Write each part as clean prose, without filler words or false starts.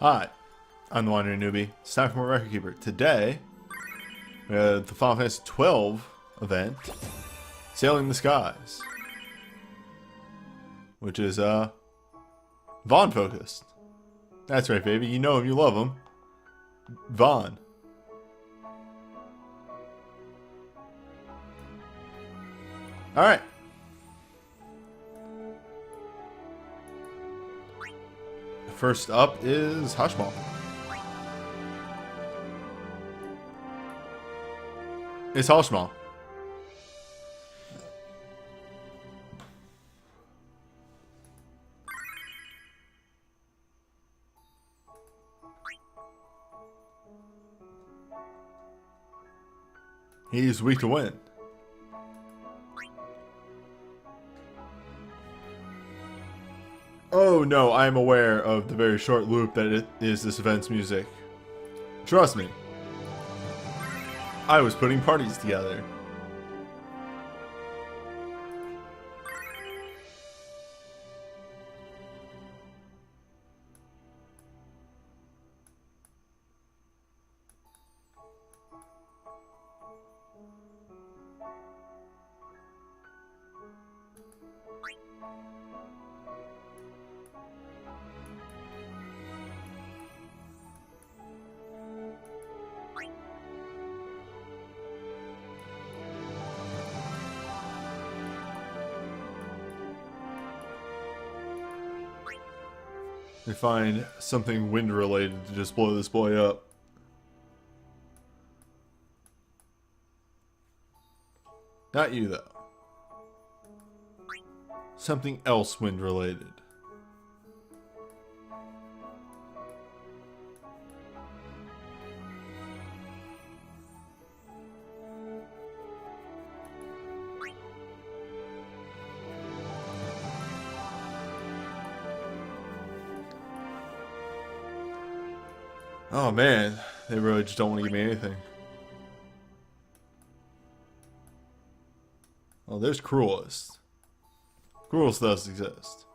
Hi, I'm the WanderingNewbie. It's time for more Record Keeper. Today, we have the Final Fantasy 12 event, Sailing the Skies, which is Vaughn focused. That's right, baby. You know him, you love him. Vaughn. Alright. First up is Hushmal. It's Hushmal. He's weak to wind. Oh no, I am aware of the very short loop that it is this event's music. Trust me. I was putting parties together. They find something wind related to just blow this boy up. Not you though. Something else wind related. Oh man, they really just don't want to give me anything. Oh, there's Cruelest. Cruelest does exist.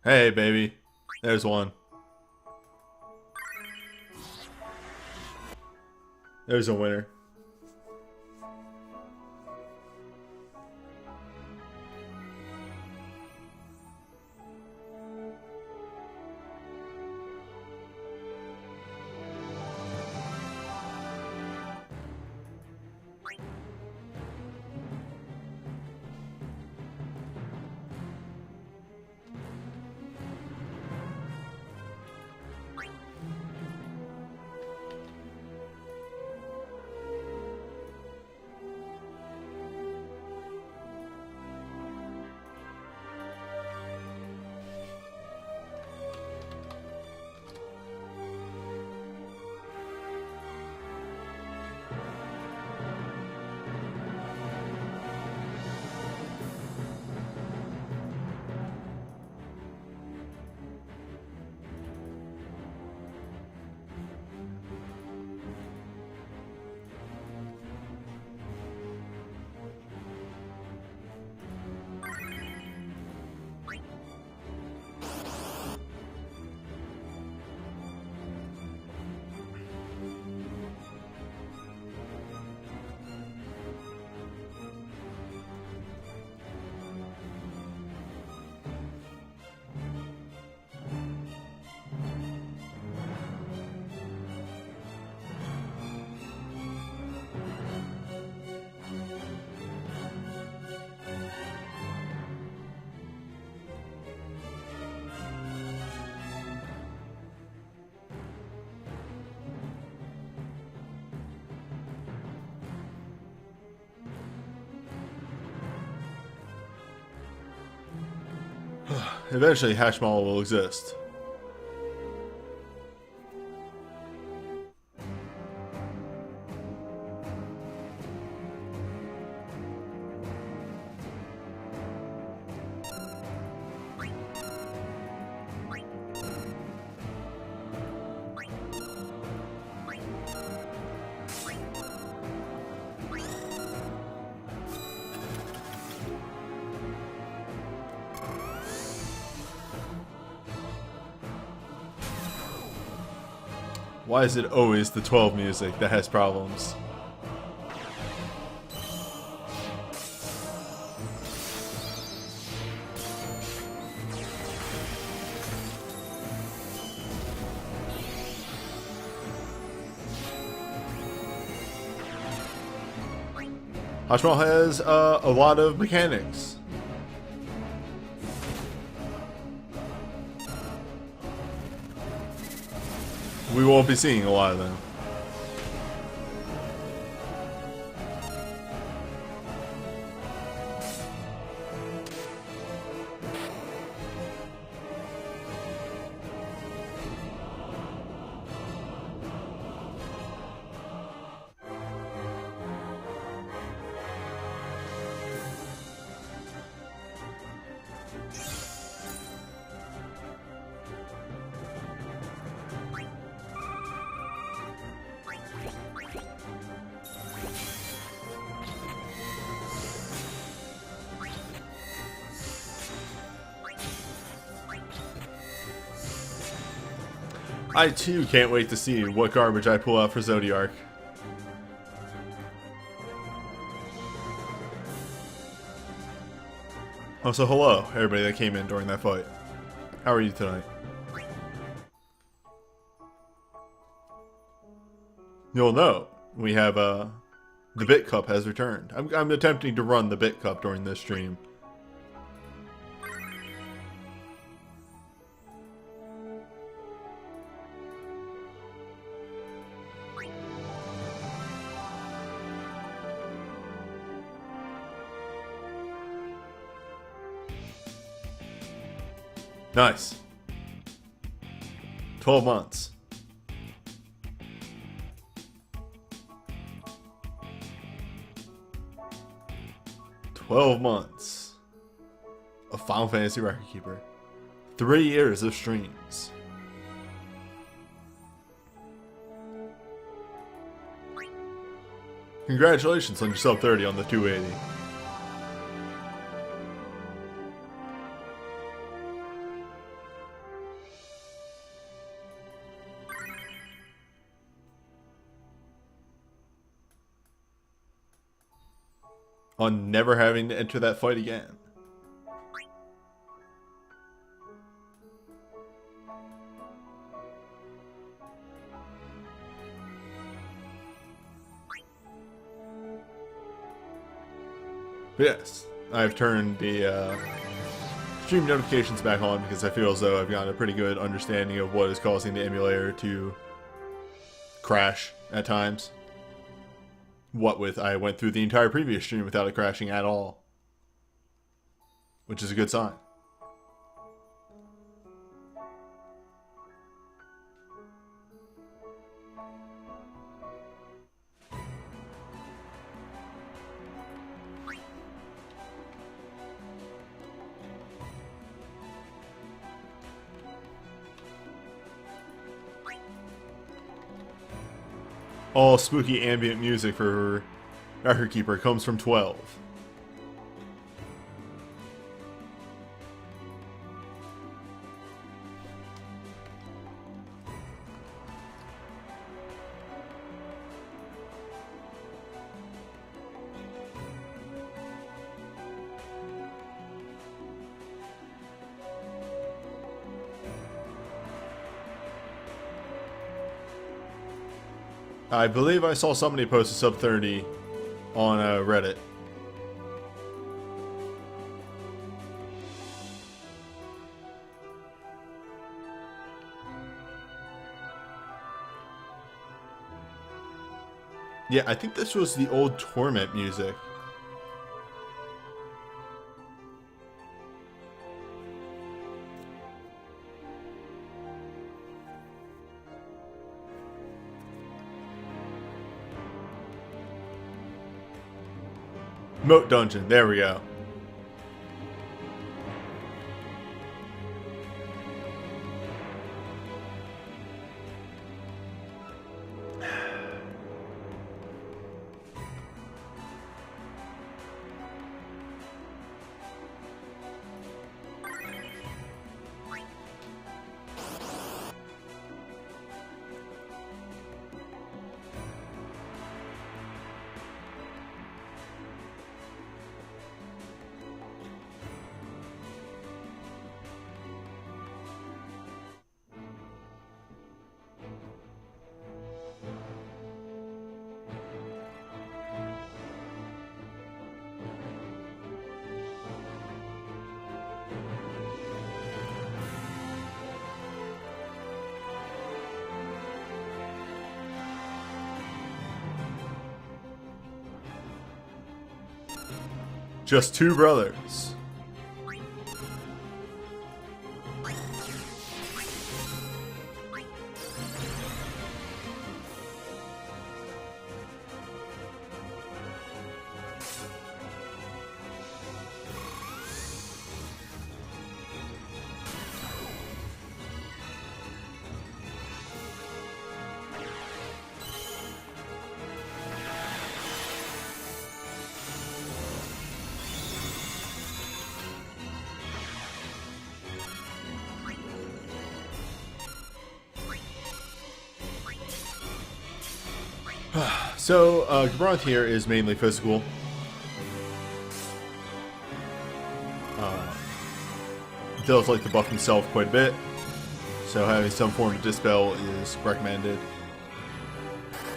Hey, baby. There's one. There's a winner. Eventually, Hashmal will exist. Why is it always the 12 music that has problems? Hashmal has a lot of mechanics. We won't be seeing a lot of them. I too can't wait to see what garbage I pull out for Zodiark. Also, hello, everybody that came in during that fight. How are you tonight? You'll know, we have, the Bit Cup has returned. I'm attempting to run the Bit Cup during this stream. Nice. 12 months. Of Final Fantasy Record Keeper. 3 years of streams. Congratulations on your sub 30 on the 280. On never having to enter that fight again. But yes, I've turned the stream notifications back on because I feel as though I've gotten a pretty good understanding of what is causing the emulator to crash at times. What with I went through the entire previous stream without it crashing at all, which is a good sign. All spooky ambient music for Record Keeper comes from 12. I believe I saw somebody post a sub 30 on Reddit. Yeah, I think this was the old Torment music. Moat Dungeon, there we go. Just two brothers. So, Gabranth here is mainly physical. Does like to buff himself quite a bit, so having some form of Dispel is recommended.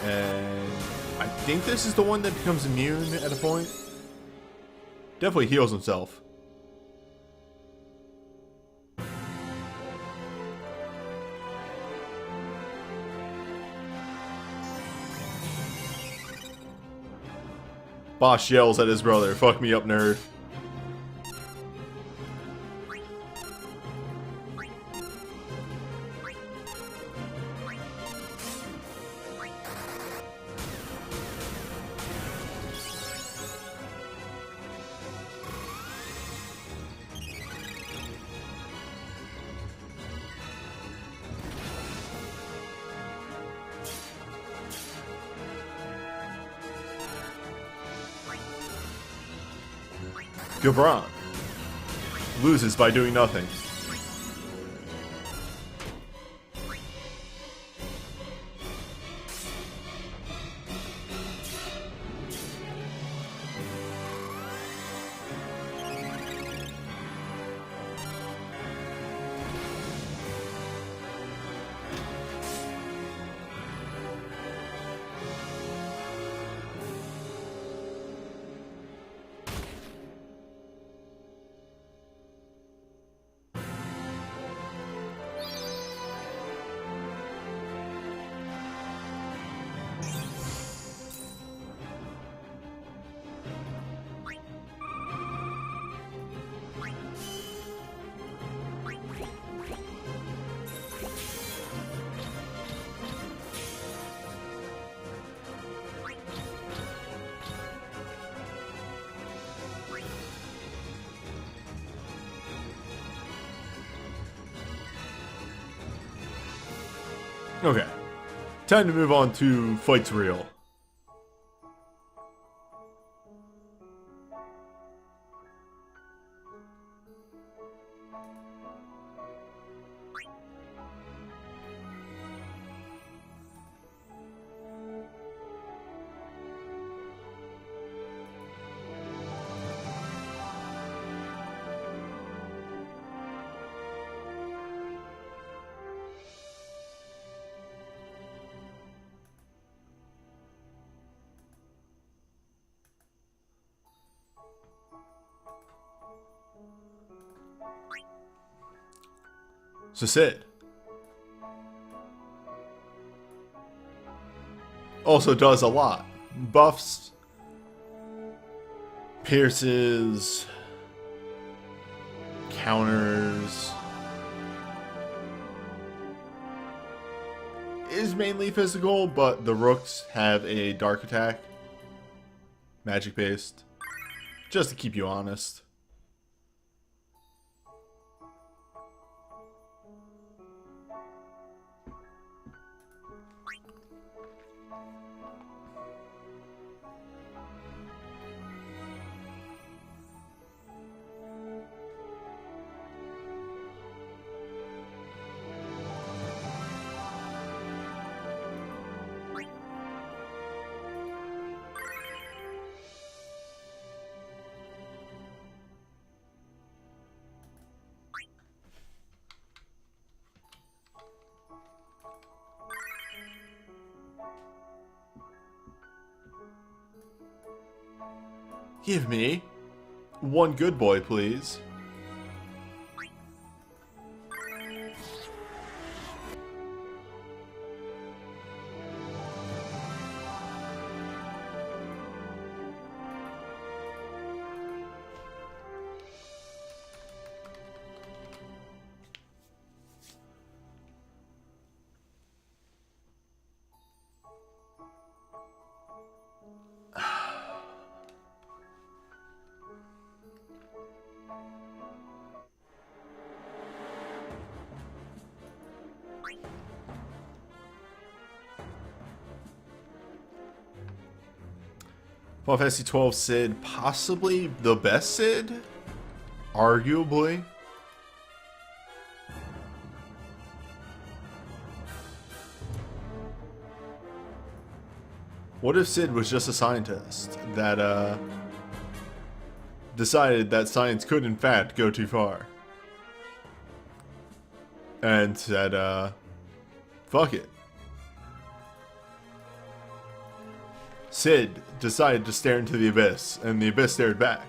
And I think this is the one that becomes immune at a point. Definitely heals himself. Boss yells at his brother, "Fuck me up, nerd." Gabranth loses by doing nothing. Okay, time to move on to Fights Real. So Sid also does a lot. Buffs, pierces, counters. Is mainly physical, but the Rooks have a dark attack. Magic based. Just to keep you honest. Give me one good boy, please. Final Fantasy 12 Sid, possibly the best Sid? Arguably. What if Sid was just a scientist that decided that science could in fact go too far? And said, fuck it. Sid decided to stare into the abyss, and the abyss stared back.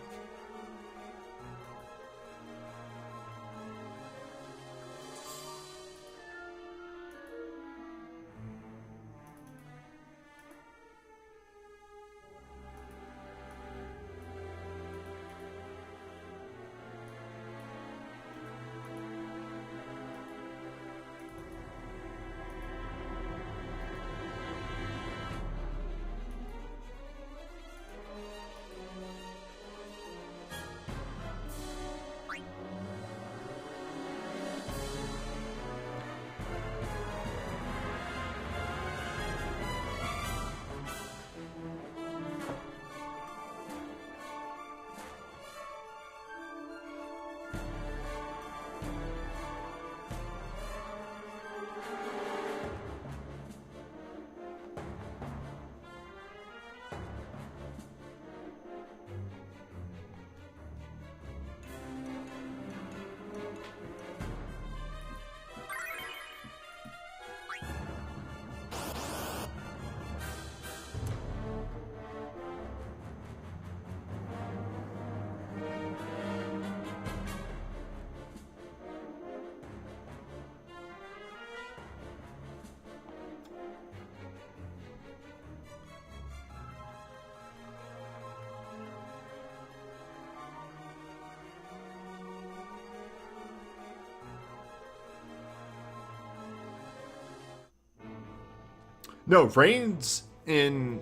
No, Reigns in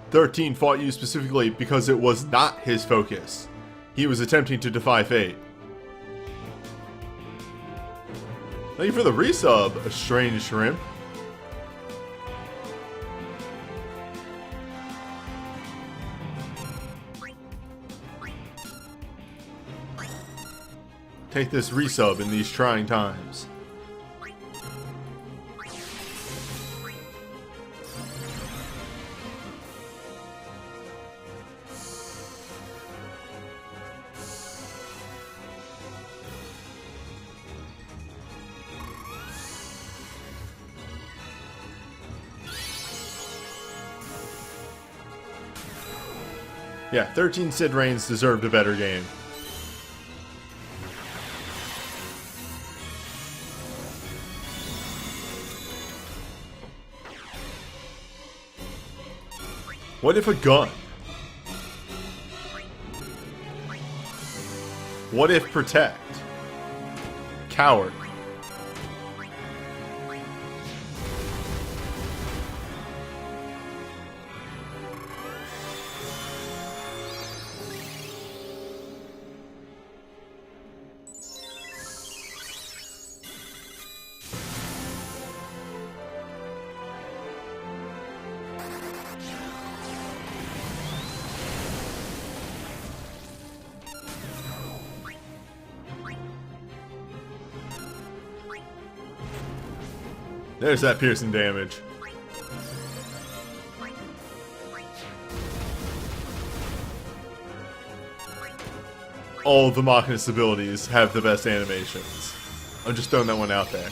13 fought you specifically because it was not his focus. He was attempting to defy fate. Thank you for the resub, a strange shrimp. Take this resub in these trying times. Yeah, 13 Sid Reigns deserved a better game. What if a gun? What if protect? Coward. There's that piercing damage. All of the Machinist abilities have the best animations. I'm just throwing that one out there.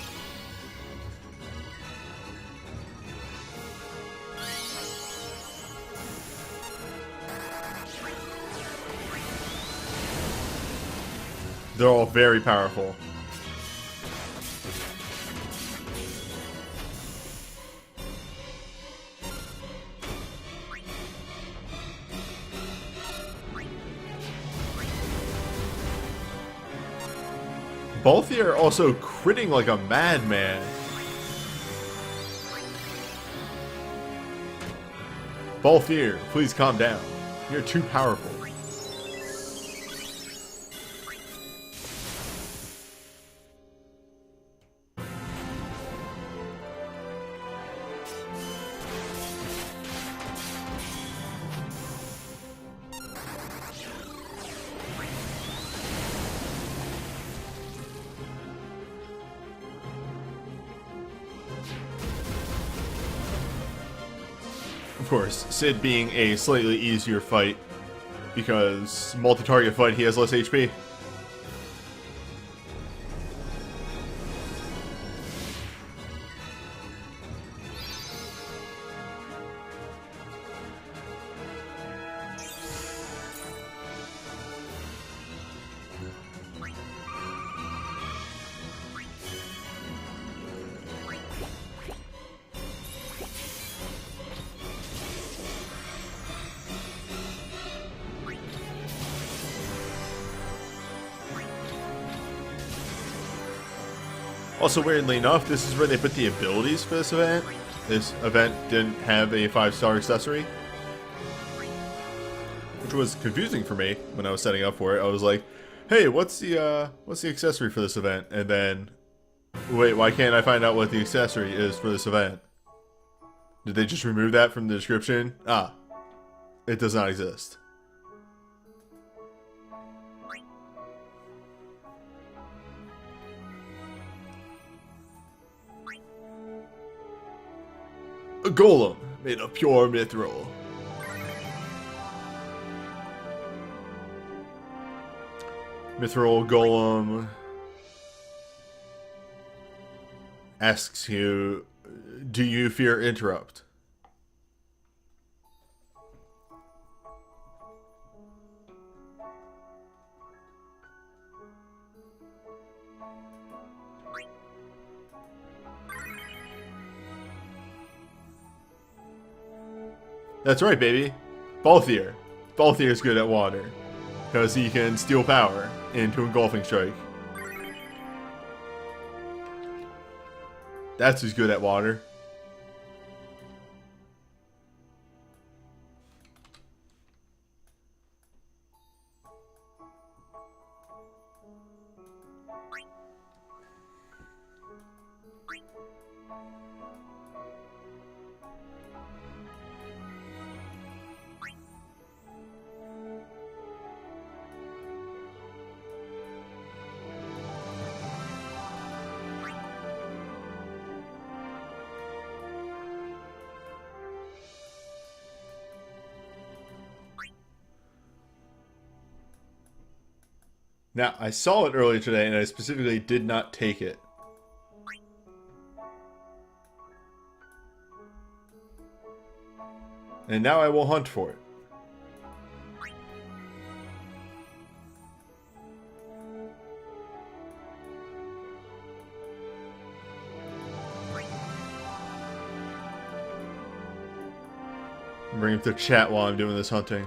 They're all very powerful. Balthier are also critting like a madman. Balthier, please calm down. You're too powerful. Of course, Sid being a slightly easier fight because multi-target fight he has less HP. Also, weirdly enough, this is where they put the abilities for this event. This event didn't have a 5-star accessory, which was confusing for me when I was setting up for it. I was like, "Hey, what's the accessory for this event?" And then, wait, why can't I find out what the accessory is for this event? Did they just remove that from the description? Ah, it does not exist. A golem made of pure mithril. Mithril golem asks you, do you fear interrupt? That's right, baby. Balthier. Balthier's good at water, because he can steal power into engulfing strike. That's who's good at water. Now, I saw it earlier today, and I specifically did not take it. And now I will hunt for it. Bring up the chat while I'm doing this hunting.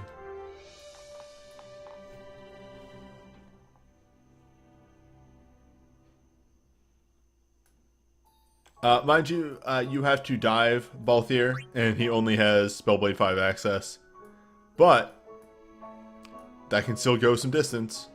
Mind you, you have to dive Balthier, and he only has Spellblade 5 access. But that can still go some distance.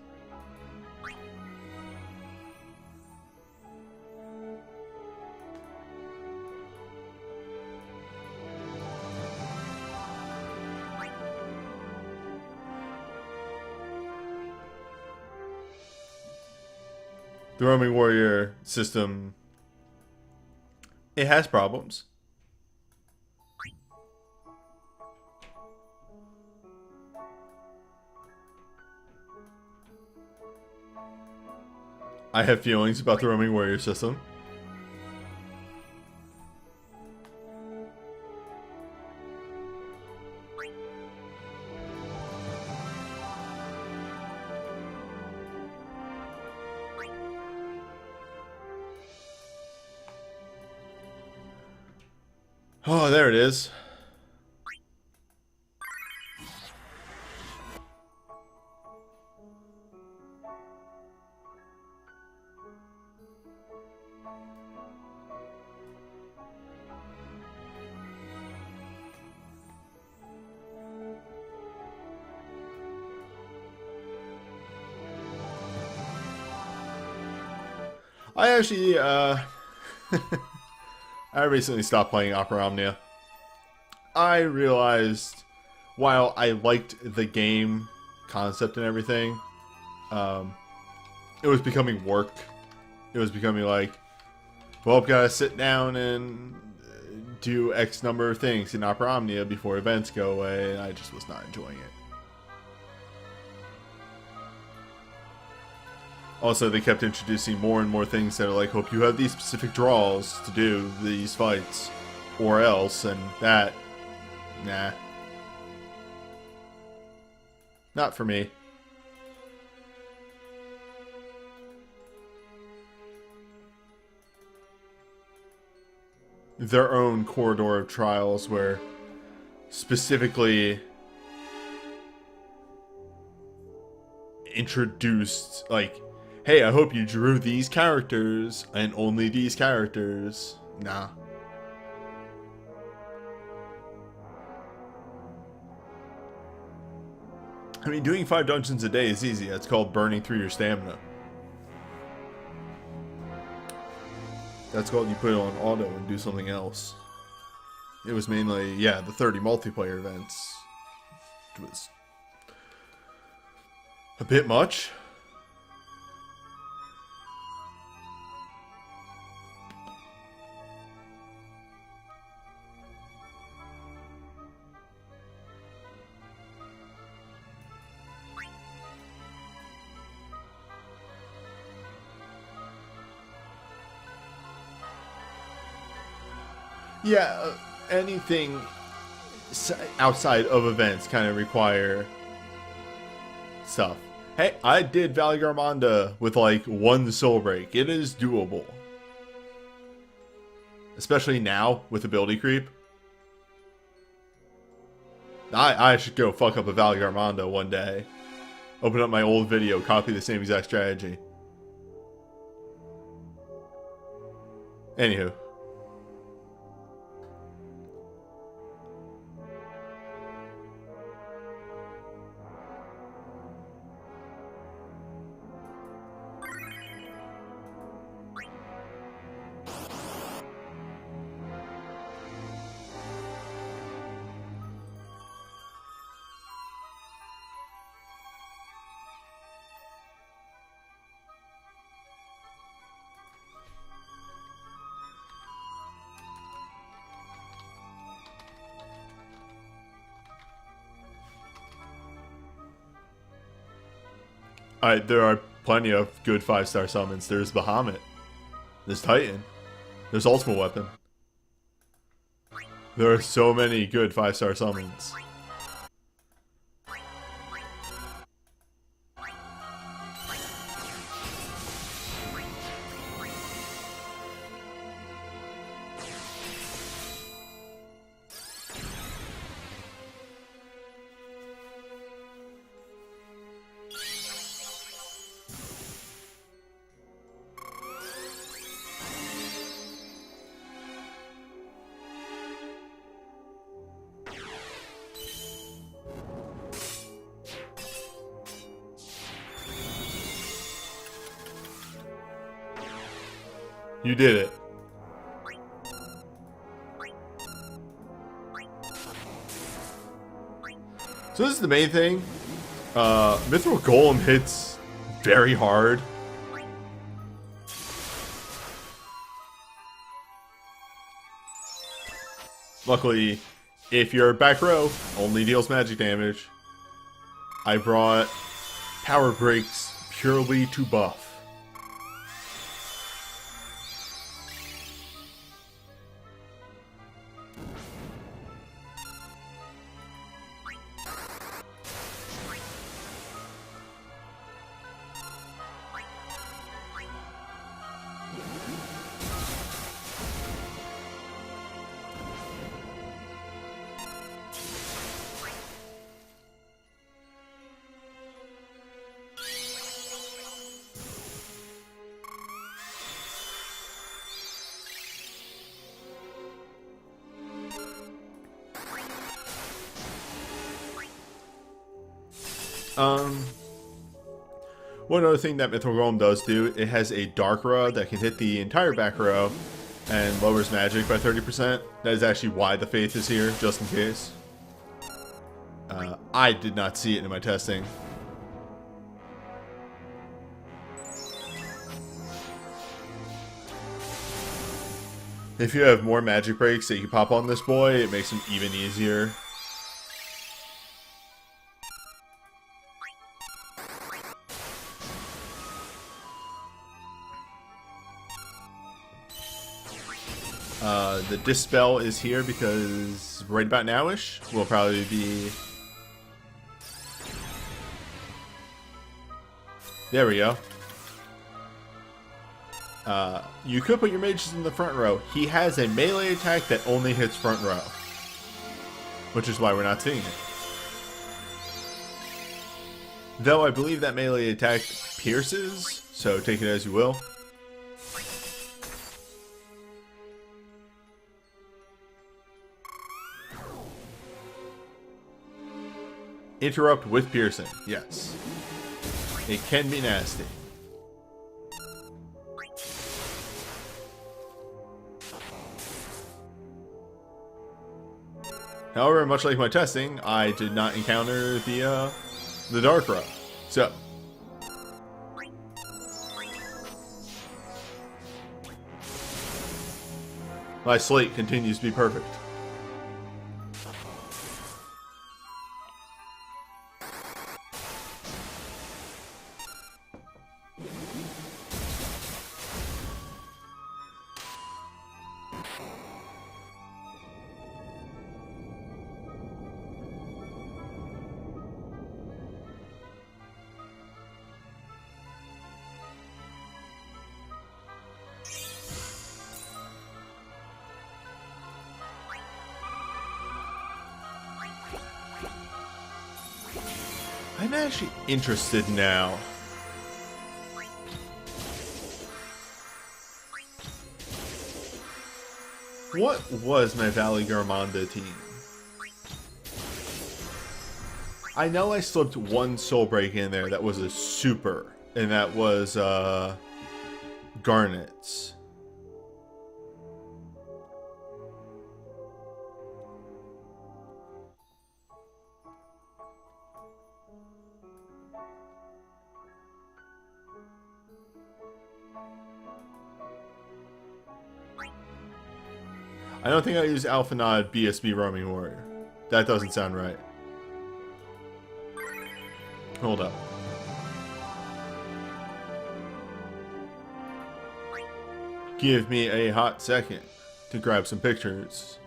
The roaming warrior system, it has problems. I have feelings about the roaming warrior system. Oh, there it is. I actually, I recently stopped playing Opera Omnia. I realized, while I liked the game concept and everything, it was becoming work. It was becoming like, well, I've got to sit down and do X number of things in Opera Omnia before events go away, and I just was not enjoying it. Also, they kept introducing more and more things that are like, hope you have these specific draws to do these fights, or else, and that, nah. Not for me. Their own corridor of trials where specifically introduced, like, hey, I hope you drew these characters and only these characters. Nah. I mean, doing 5 dungeons a day is easy. That's called burning through your stamina. That's called you put it on auto and do something else. It was mainly, yeah, the 30 multiplayer events. It was a bit much. Yeah, anything outside of events kind of require stuff. Hey, I did Valley Garmonda with like 1 soul break. It is doable. Especially now with ability creep. I should go fuck up a Valley Garmonda one day. Open up my old video, copy the same exact strategy. Anywho. There are plenty of good 5-star summons. There's Bahamut. There's Titan. There's Ultimate Weapon. There are so many good 5-star summons. You did it. So this is the main thing. Mithril Golem hits very hard. Luckily, if you're back row, only deals magic damage. I brought Power Breaks purely to buff. One other thing that Mithril Golem does do, it has a Dark Row that can hit the entire back row and lowers magic by 30%. That is actually why the Faith is here, just in case. I did not see it in my testing. If you have more magic breaks that you pop on this boy, it makes him even easier. The Dispel is here because right about nowish will probably be... There we go. You could put your mages in the front row. He has a melee attack that only hits front row, which is why we're not seeing it. Though I believe that melee attack pierces, so take it as you will. Interrupt with piercing, yes. It can be nasty. However, much like my testing, I did not encounter the Dark Row. So my slate continues to be perfect. I'm actually interested now. What was my Valley Garmonda team? I know I slipped one soul break in there that was a super, and that was Garnet's. I don't think I used Alpha Nod BSB Roaming Warrior. That doesn't sound right. Hold up. Give me a hot second to grab some pictures,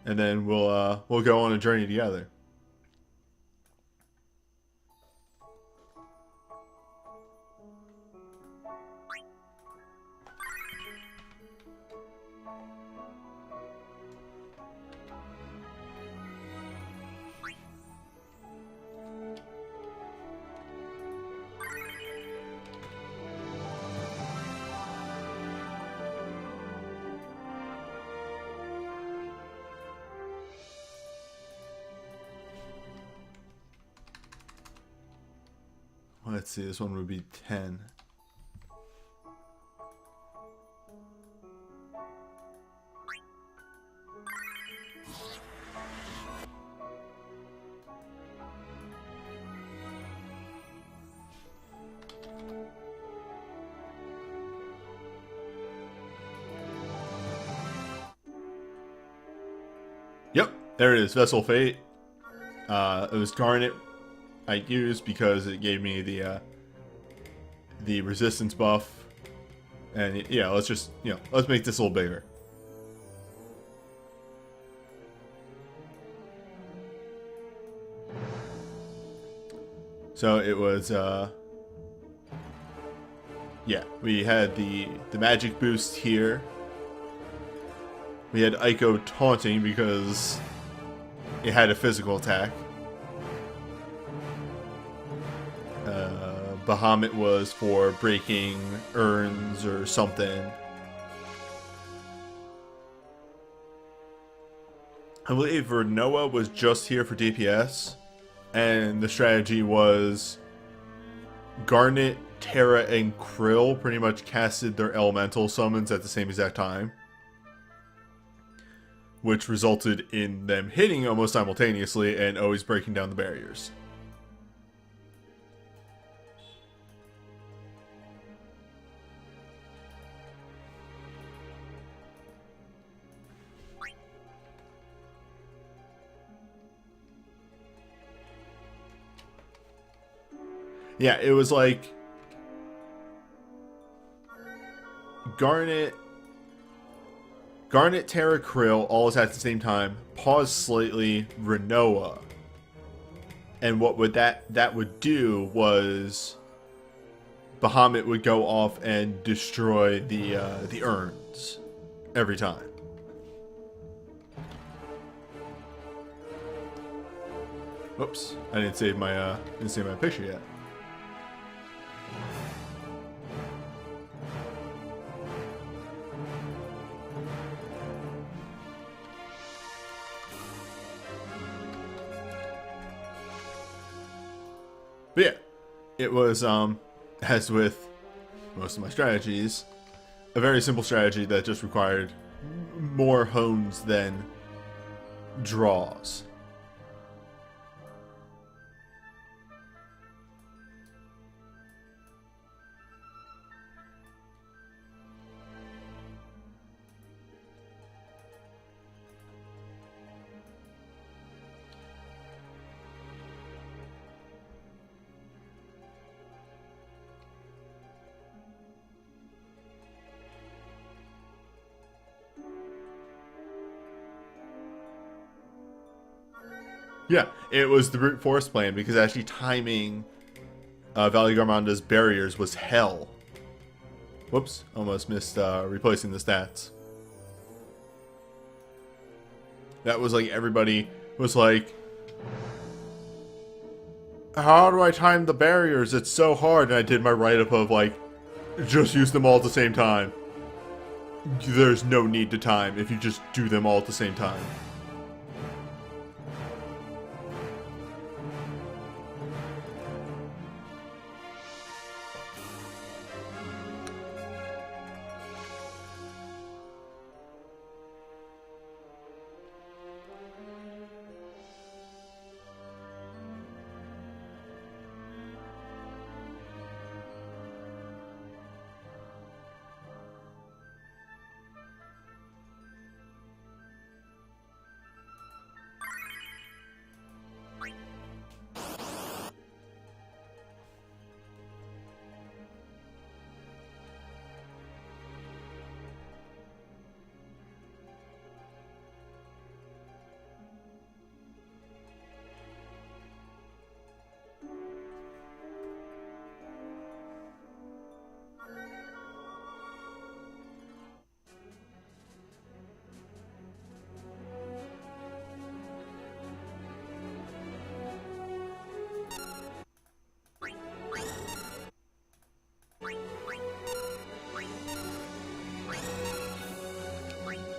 and then we'll go on a journey together. Let's see, this one would be 10. Yep, there it is, Vessel Fate. It was Garnet I used because it gave me the resistance buff, and yeah, let's just let's make this a little bigger. So it was yeah, we had the magic boost here. We had Ico taunting because it had a physical attack. Bahamut was for breaking urns or something. I believe Vernoa was just here for DPS, and the strategy was Garnet, Terra, and Krill pretty much casted their elemental summons at the same exact time, which resulted in them hitting almost simultaneously and always breaking down the barriers. Yeah, it was like Garnet, Terra, Krill, all at the same time. Pause slightly, Renoa. And what would that would do was Bahamut would go off and destroy the urns every time. Whoops, I didn't save my picture yet. But yeah, it was, as with most of my strategies, a very simple strategy that just required more hones than draws. Yeah, it was the brute force plan because actually timing Valley Garmanda's barriers was hell. Whoops, almost missed replacing the stats. That was like everybody was like, how do I time the barriers? It's so hard. And I did my write-up of like, just use them all at the same time. There's no need to time if you just do them all at the same time.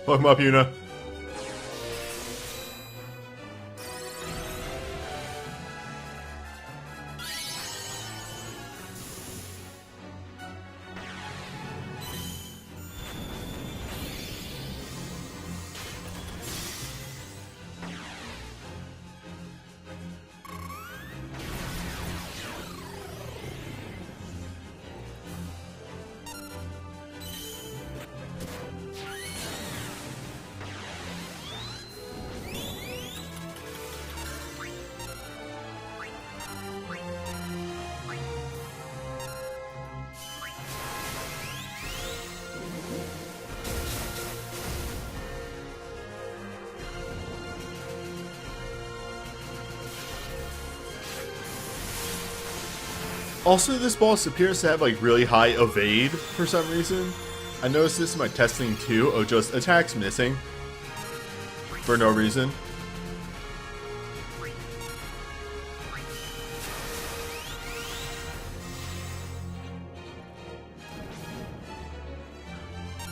Fuck him up, Yuna. Also, this boss appears to have like really high evade for some reason. I noticed this in my testing too. Oh, just attacks missing for no reason.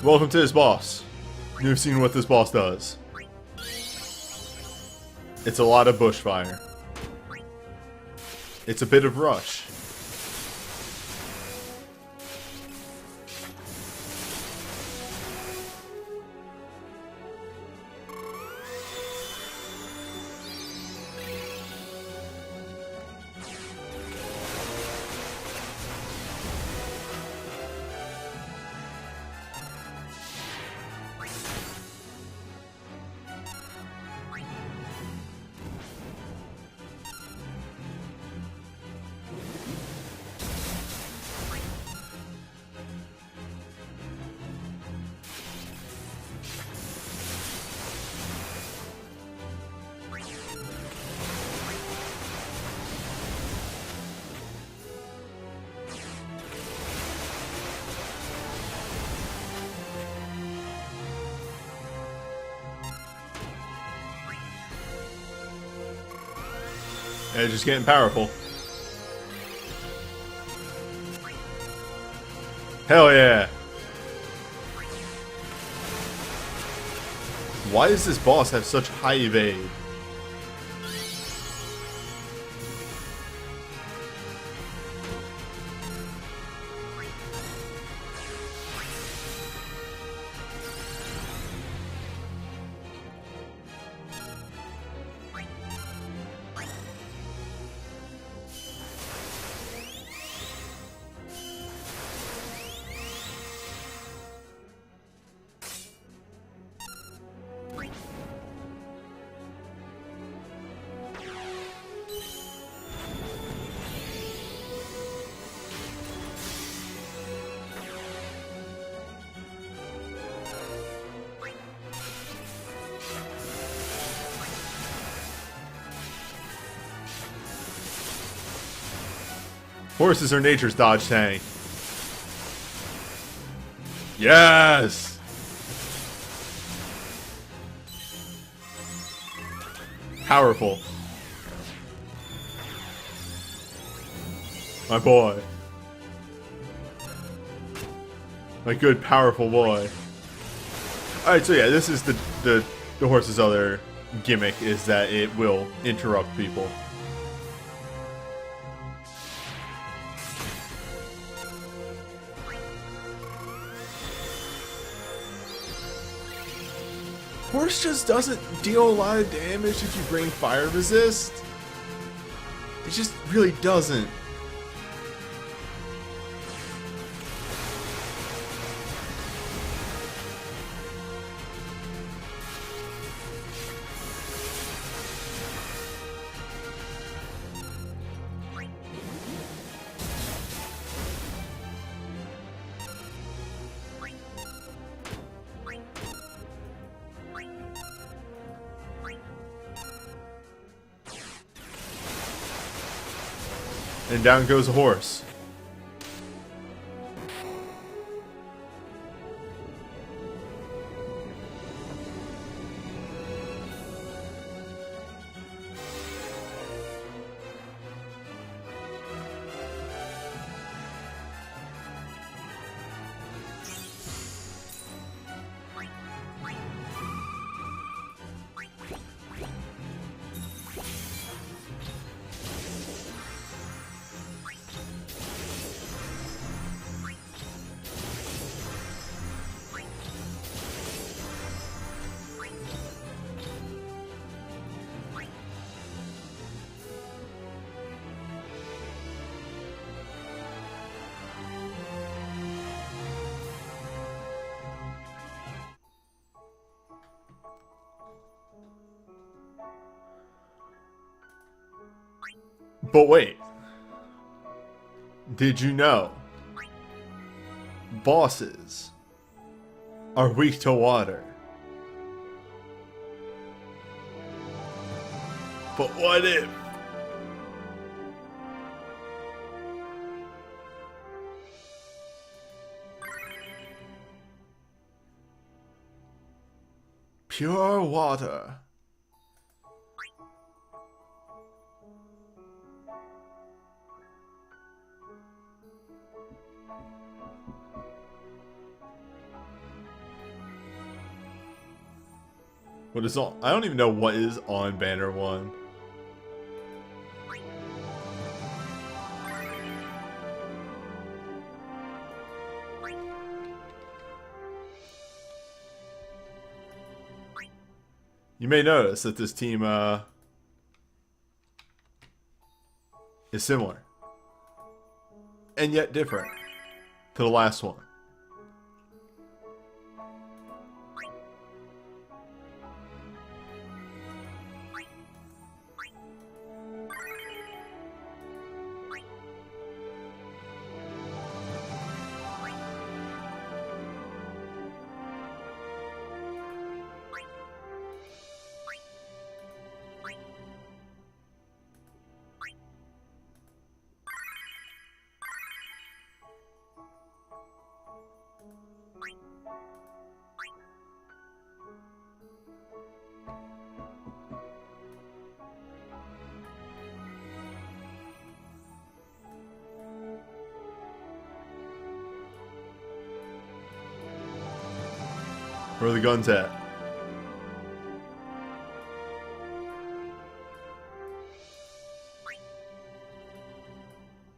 Welcome to this boss. You've seen what this boss does. It's a lot of bushfire. It's a bit of rush. And it's just getting powerful. Hell yeah! Why does this boss have such high evade? Horses are nature's dodge tank. Yes! Powerful. My boy. My good, powerful boy. Alright, so yeah, this is the horse's other gimmick, is that it will interrupt people. Horse just doesn't deal a lot of damage if you bring fire resist. It just really doesn't. And down goes a horse. But wait, did you know bosses are weak to water? But what if? Pure water. What is on? I don't even know what is on Banner 1. You may notice that this team is similar and yet different to the last one. Where are the guns at?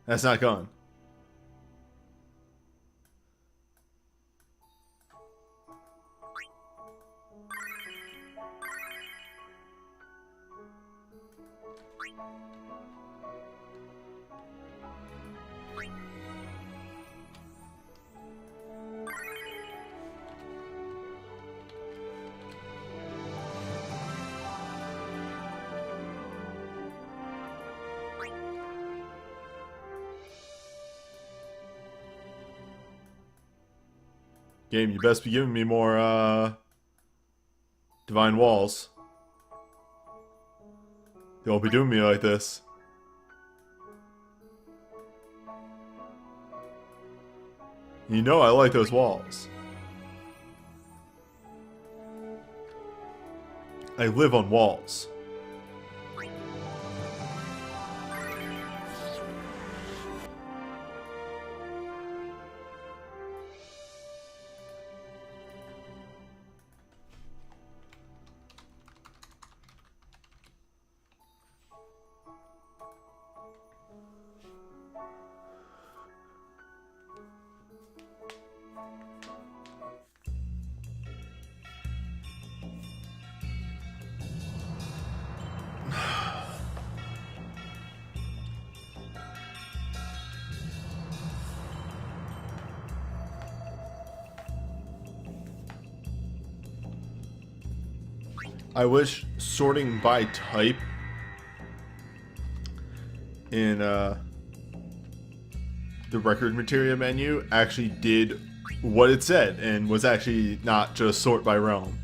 That's not gun. Game, you best be giving me more, divine walls. They won't be doing me like this. You know I like those walls. I live on walls. I wish sorting by type in the record materia menu actually did what it said and was actually not just sort by realm.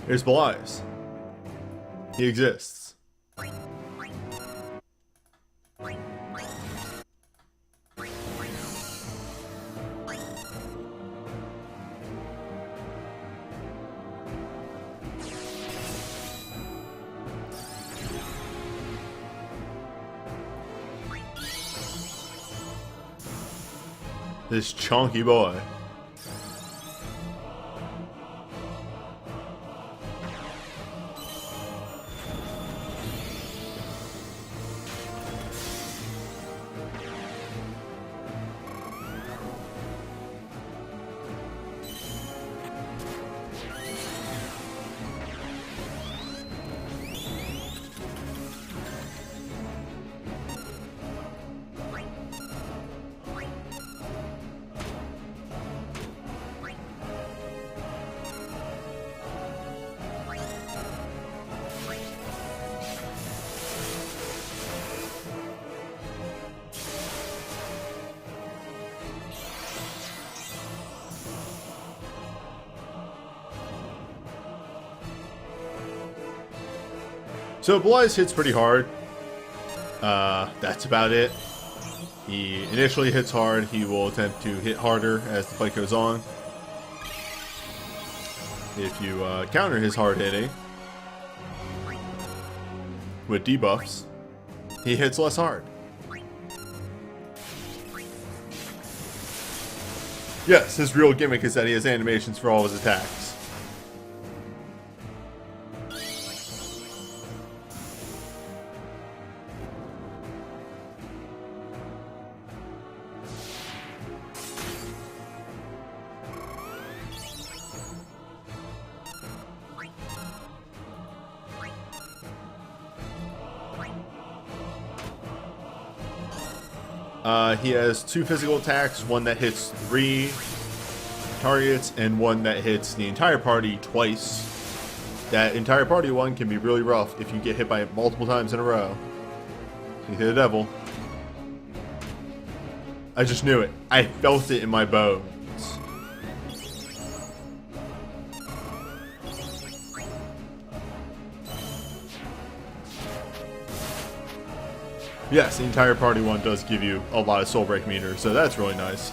Here's Belias. He exists. This chunky boy. So Belias hits pretty hard. That's about it. He initially hits hard. He will attempt to hit harder as the fight goes on. If you counter his hard hitting with debuffs, he hits less hard. Yes, his real gimmick is that he has animations for all his attacks. He has 2 physical attacks, one that hits 3 targets and one that hits the entire party twice. That entire party one can be really rough if you get hit by it multiple times in a row. You hit the devil. I just knew it. I felt it in my bones. Yes, the entire party one does give you a lot of soul break meter, so that's really nice.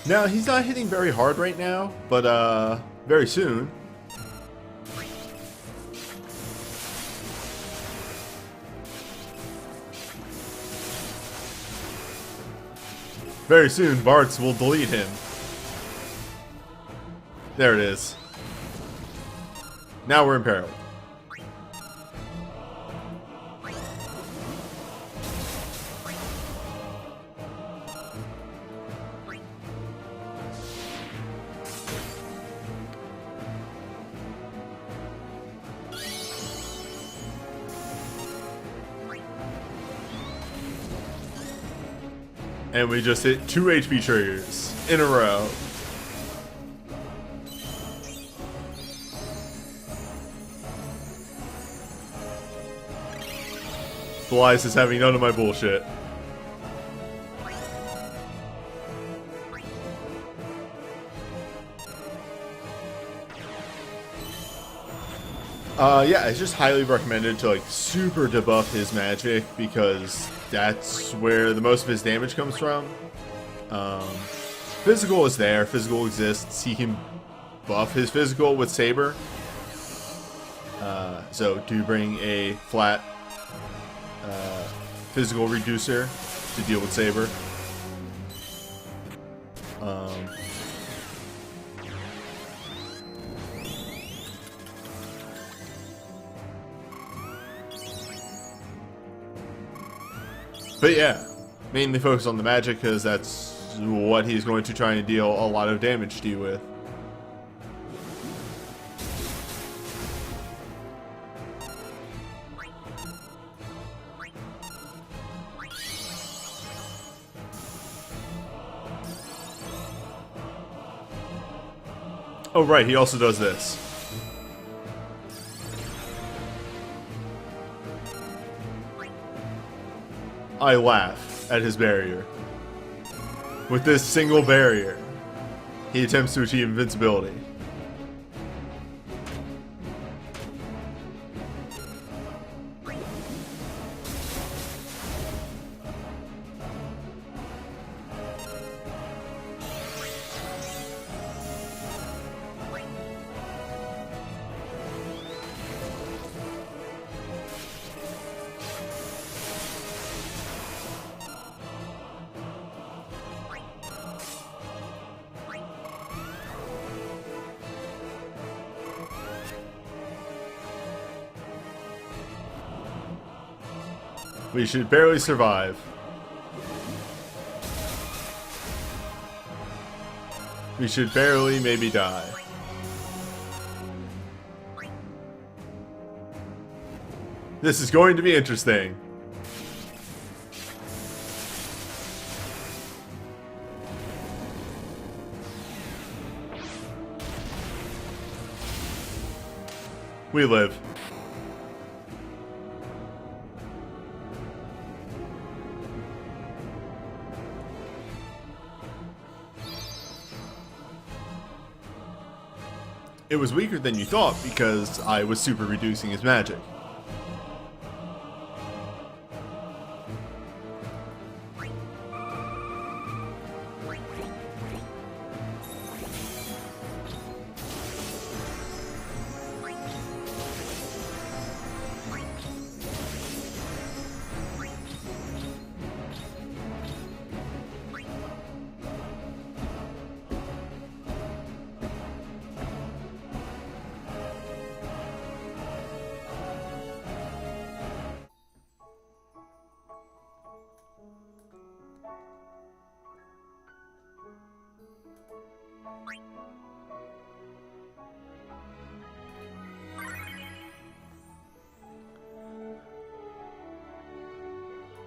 Now, he's not hitting very hard right now, but very soon. Very soon, Bartz will delete him. There it is. Now we're in peril. And we just hit 2 HP triggers in a row. Blyce is having none of my bullshit. Yeah, it's just highly recommended to like super debuff his magic because that's where the most of his damage comes from. Physical is there, physical exists. He can buff his physical with Saber. So do bring a flat physical reducer to deal with Saber. But yeah, mainly focus on the magic because that's what he's going to try and deal a lot of damage to you with. Oh right, he also does this. I laugh at his barrier. With this single barrier, he attempts to achieve invincibility. We should barely survive. We should barely maybe die. This is going to be interesting. We live. It was weaker than you thought because I was super reducing his magic.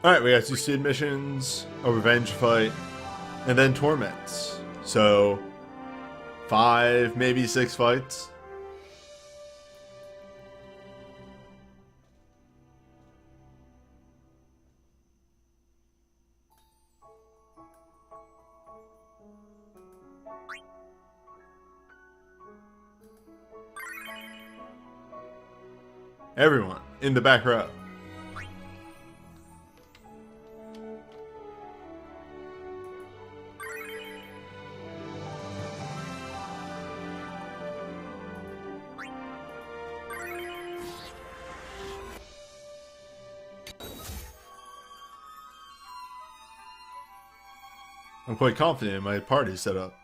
Alright, we got 2 Sid missions, a revenge fight, and then torments. So, 5, maybe 6 fights. Everyone in the back row. I'm quite confident in my party setup.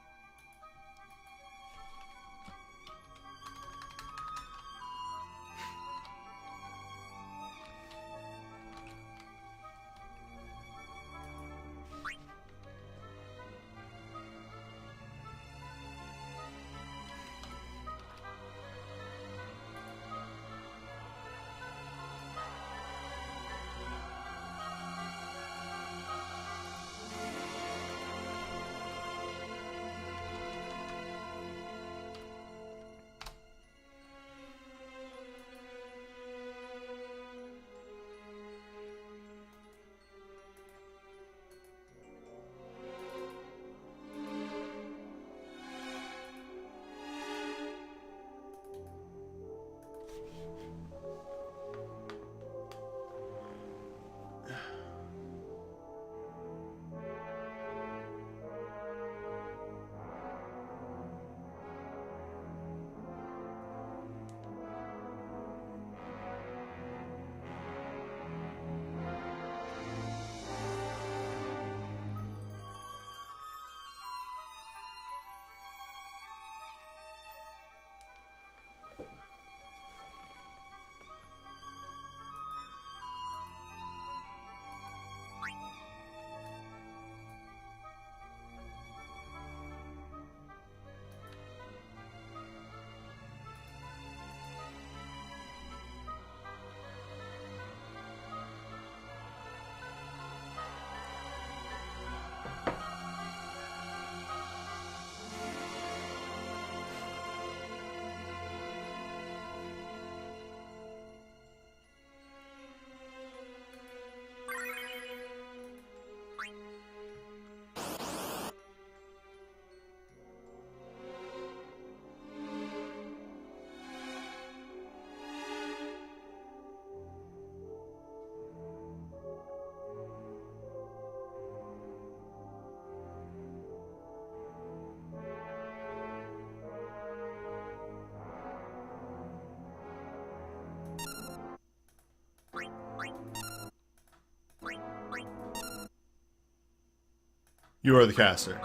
You are the caster.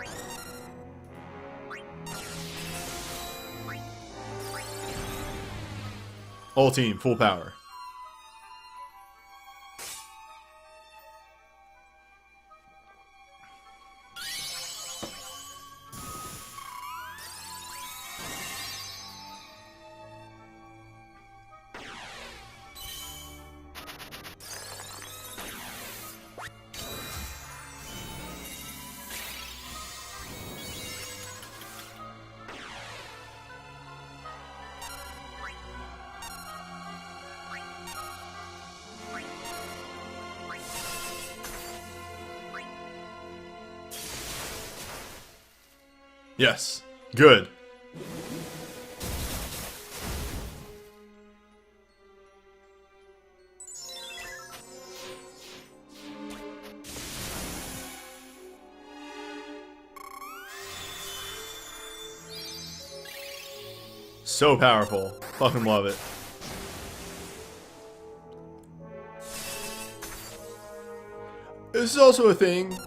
All team, full power. Yes. Good. So powerful. Fucking love it. This is also a thing.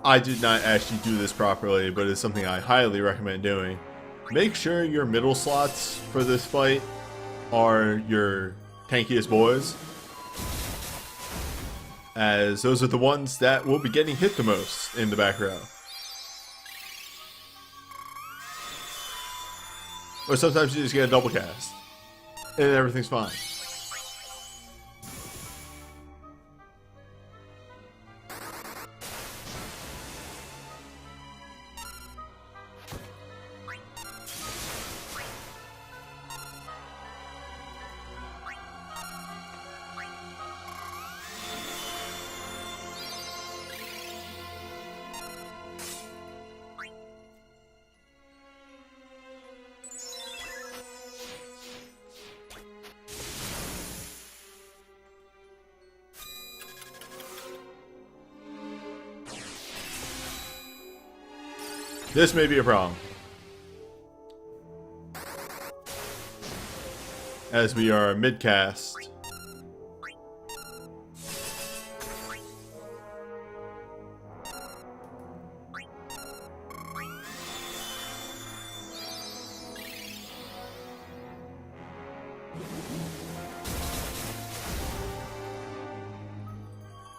I did not actually do this properly, but it's something I highly recommend doing. Make sure your middle slots for this fight are your tankiest boys, as those are the ones that will be getting hit the most in the back row. Or sometimes you just get a double cast, and everything's fine. This may be a problem, as we are mid-cast.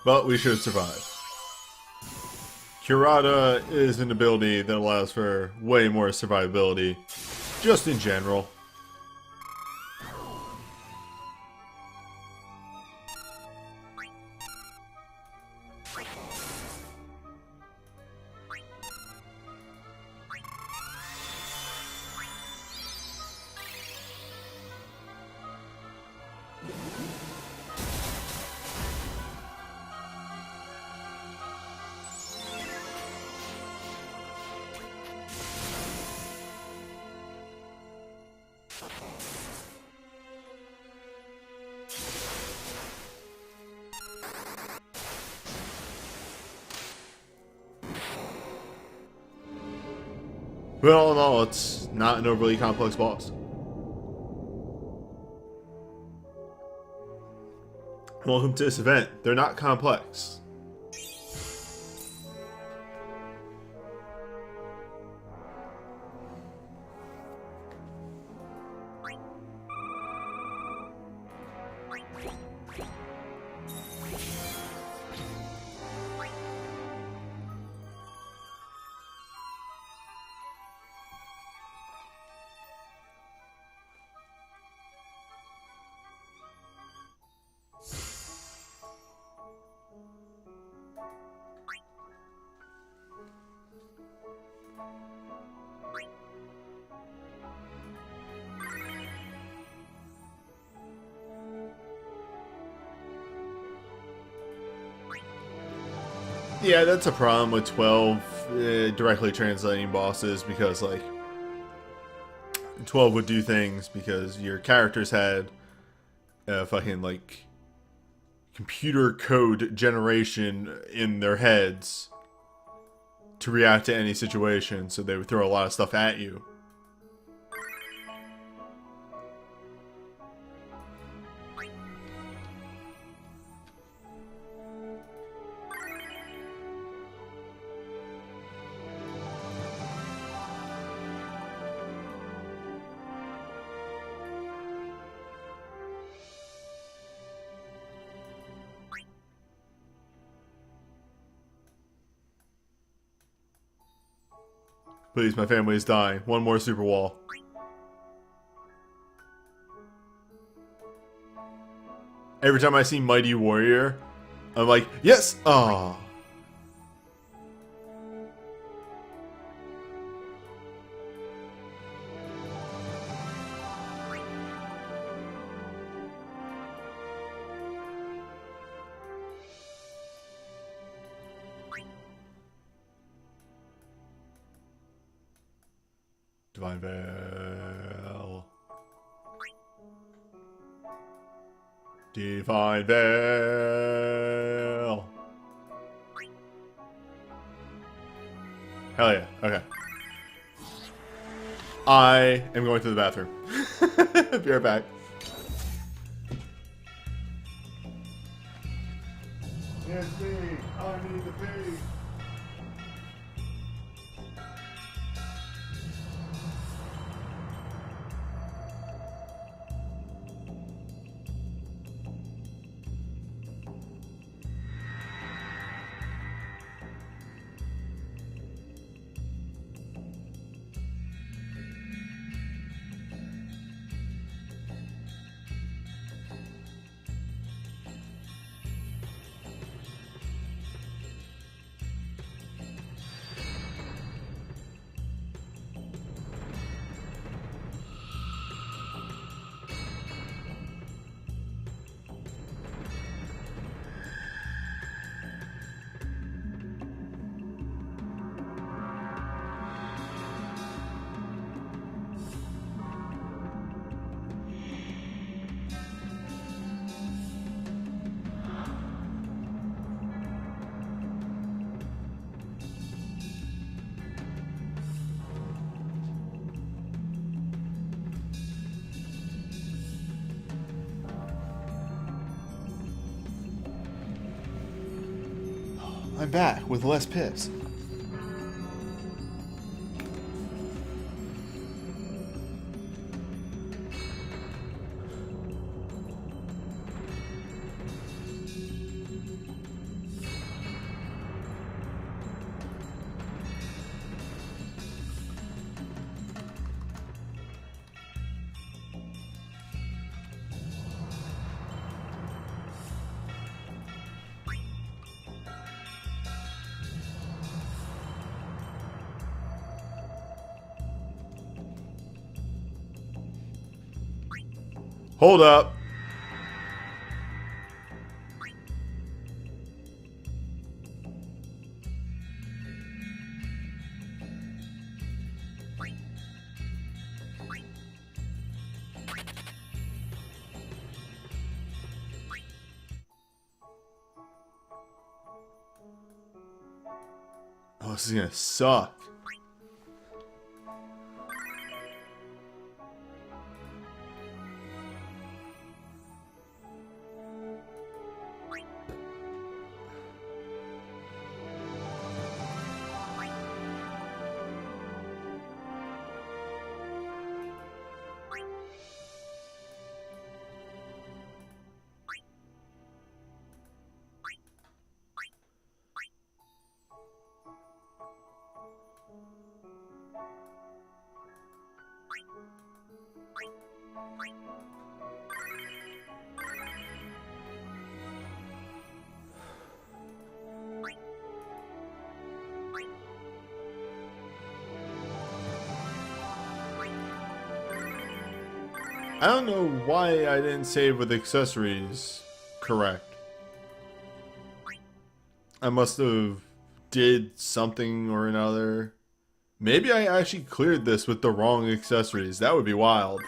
But we should survive. Curata is an ability that allows for way more survivability, just in general. But all in all, it's not an overly complex boss. Welcome to this event. They're not complex. Yeah, that's a problem with 12 directly translating bosses, because like 12 would do things because your characters had fucking like computer code generation in their heads to react to any situation, so they would throw a lot of stuff at you. Please, my family is dying. One more super wall. Every time I see Mighty Warrior, I'm like, yes! Ah. Divine Veil. Divine Veil. Hell yeah. Okay. I am going to the bathroom. Be right back. It's me. I need to pee. I'm back with less piss. Hold up. Oh, this is gonna suck. I don't know why I didn't save with accessories correct. I must have did something or another. Maybe I actually cleared this with the wrong accessories. That would be wild.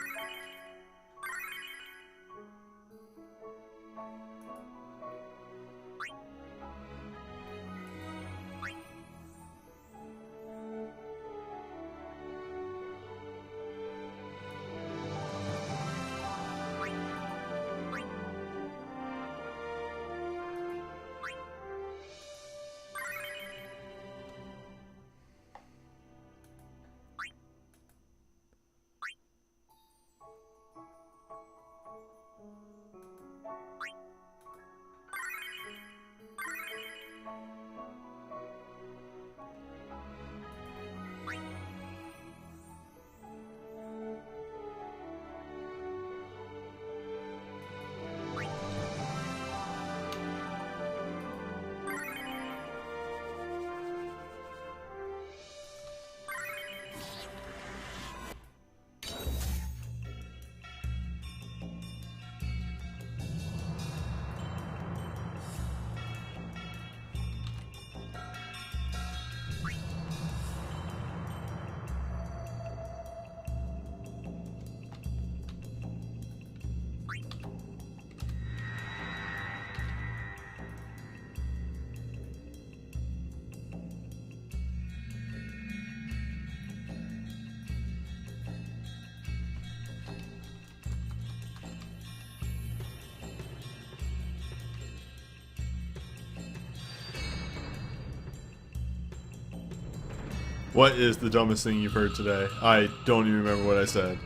What is the dumbest thing you've heard today? I don't even remember what I said.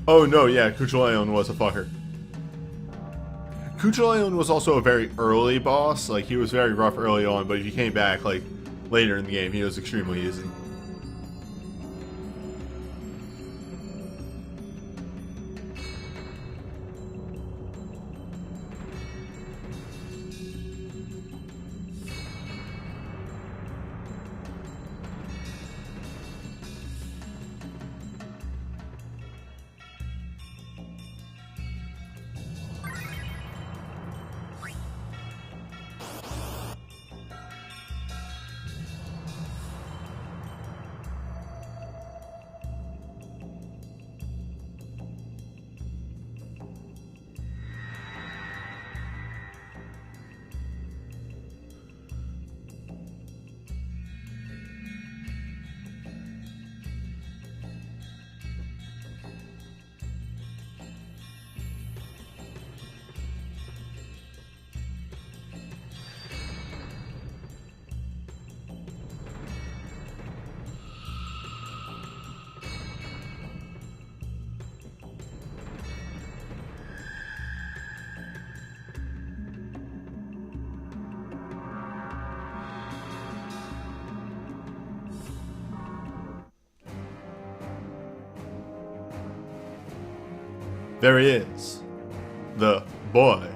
Oh no, yeah, Kuchulaeon was a fucker. Kuchulaeon was also a very early boss. Like, he was very rough early on, but if you came back, like, later in the game, he was extremely easy. There he is. The boy.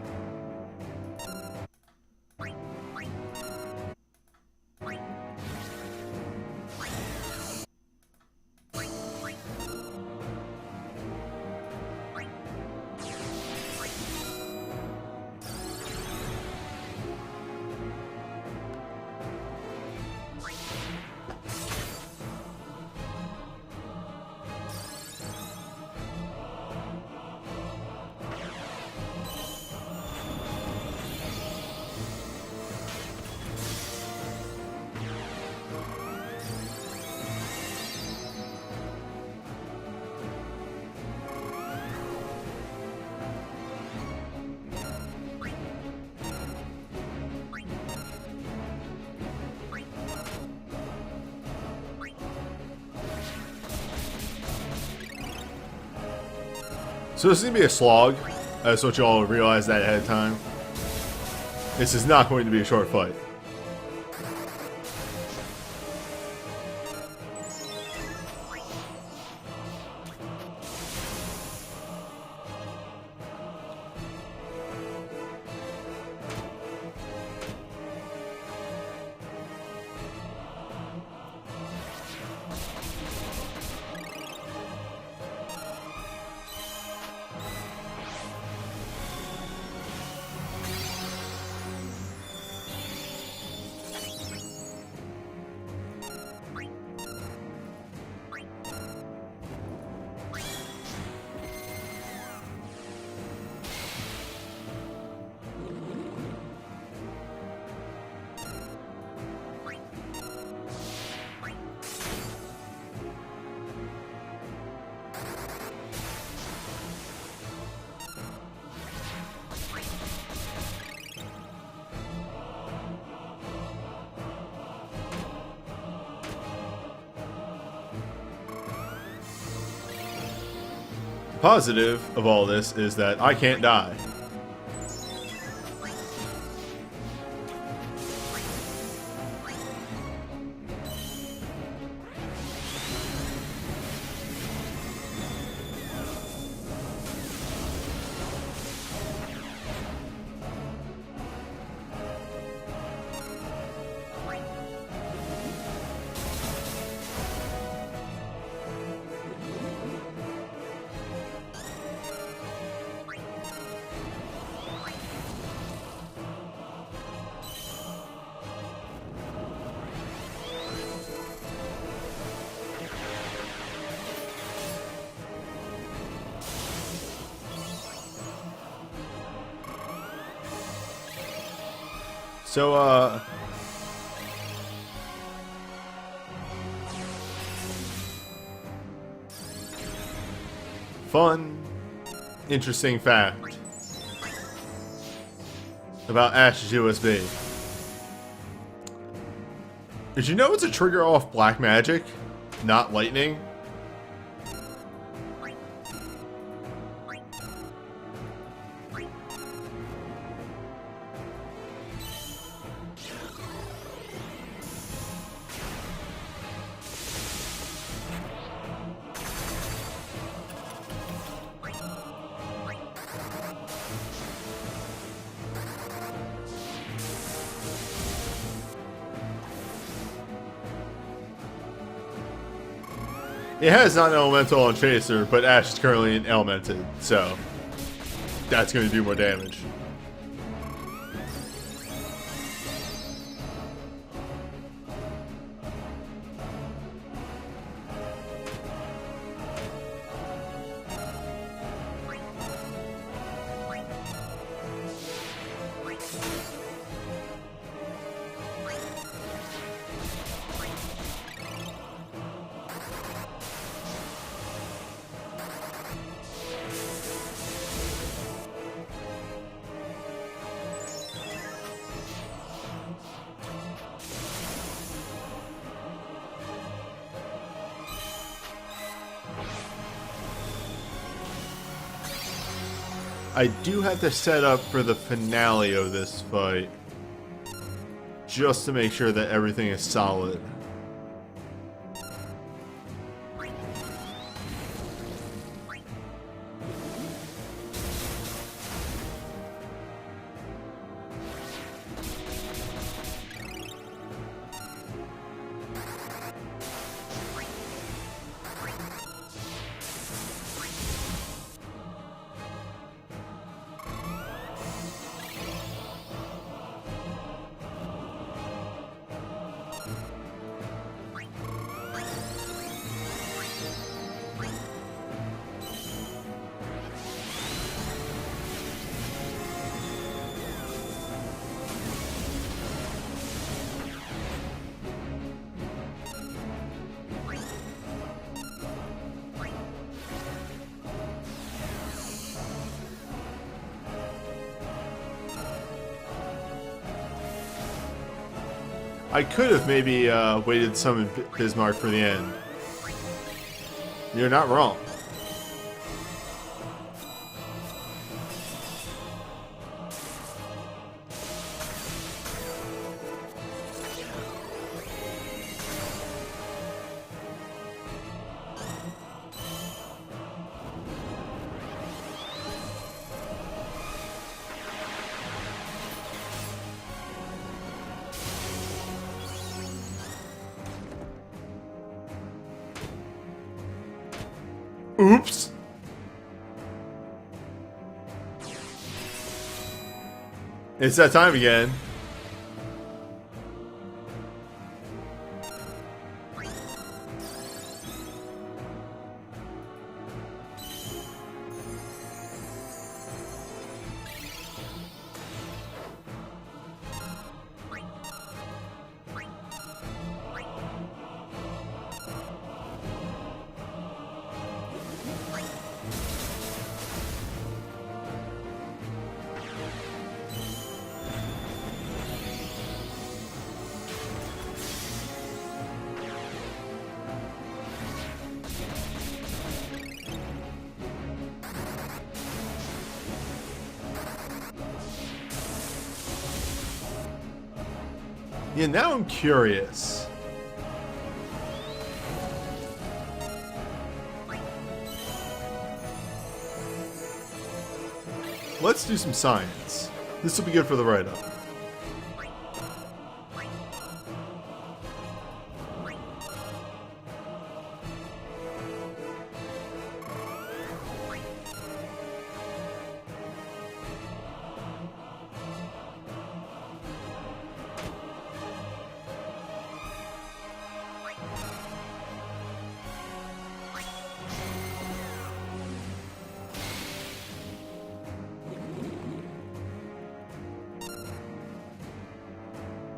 So this is going to be a slog. I just want you all to realize that ahead of time. This is not going to be a short fight. The positive of all this is that I can't die. So, fun, interesting fact about Ash's USB. Did you know it's a trigger off black magic, not lightning? It has non-elemental on Chaser, but Ash is currently an elemented, so that's going to do more damage. I do have to set up for the finale of this fight, just to make sure that everything is solid. I could have maybe waited some Bismarck for the end. You're not wrong. Oops. It's that time again. Yeah, now I'm curious. Let's do some science. This will be good for the write-up.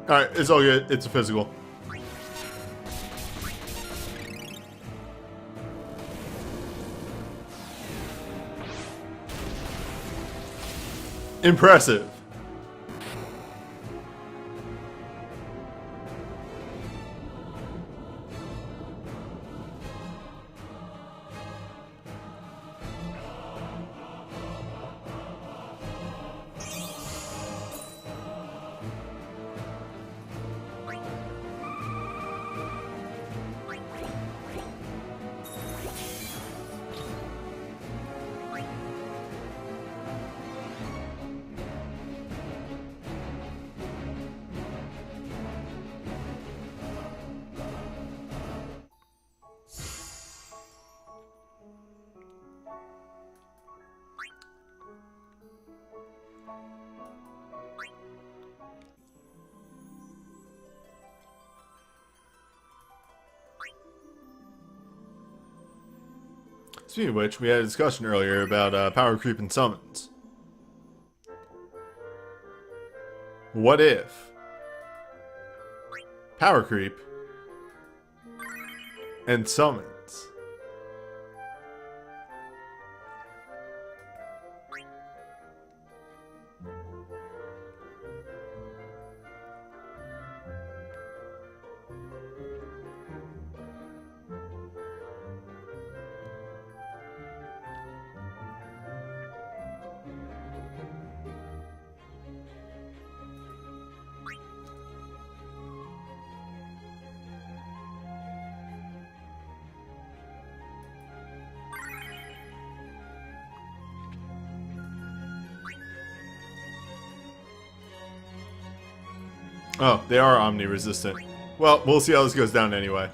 Alright, it's all good. It's a physical. Impressive. Speaking of which, we had a discussion earlier about power creep and summons. What if power creep and summons? Oh, they are omni-resistant. Well, we'll see how this goes down anyway.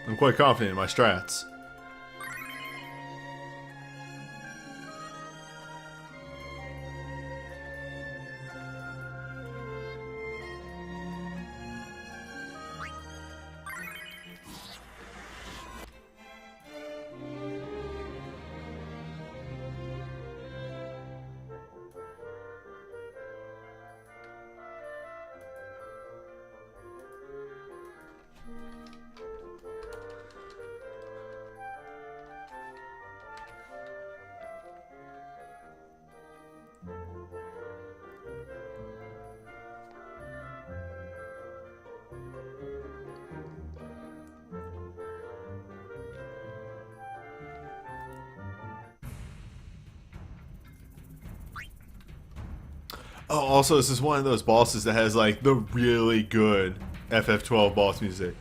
I'm quite confident in my strats. Oh, also, this is one of those bosses that has, like, the really good FF12 boss music.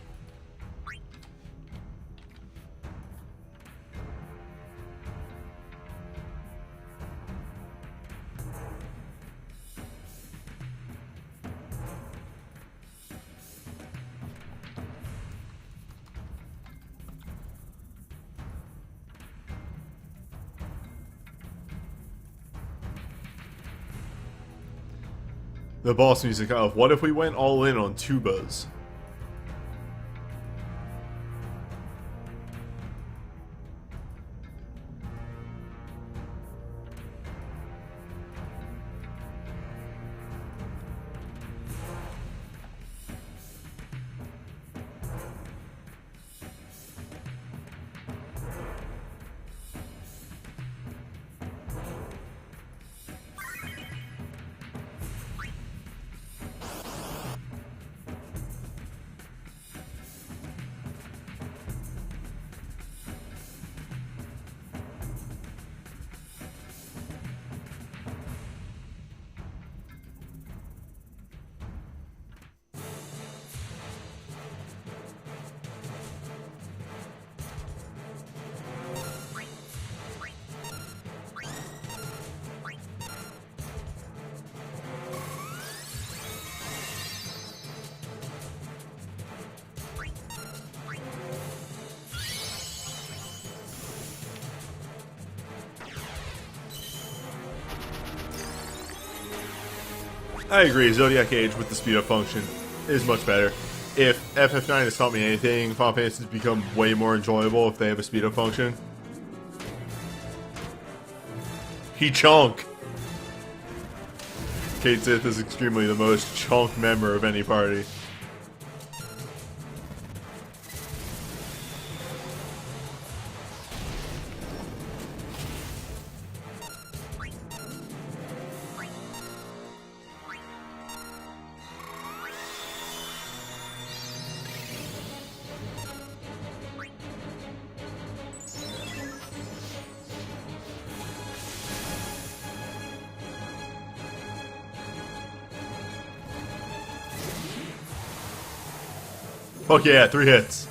The boss music of what if we went all in on tubas? I agree, Zodiac Age with the speed up function is much better. If FF9 has taught me anything, Final Fantasy has become way more enjoyable if they have a speed up function. He chunk. Kate Sith is extremely the most chunk member of any party. Fuck yeah, 3 hits.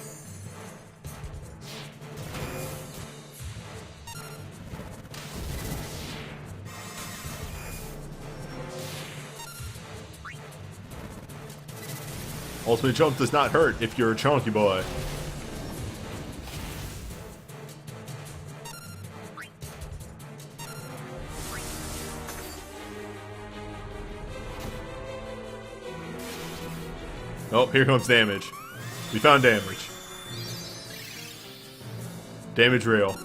Ultimate jump does not hurt if you're a chunky boy. Oh, here comes damage. We found damage. Damage rail.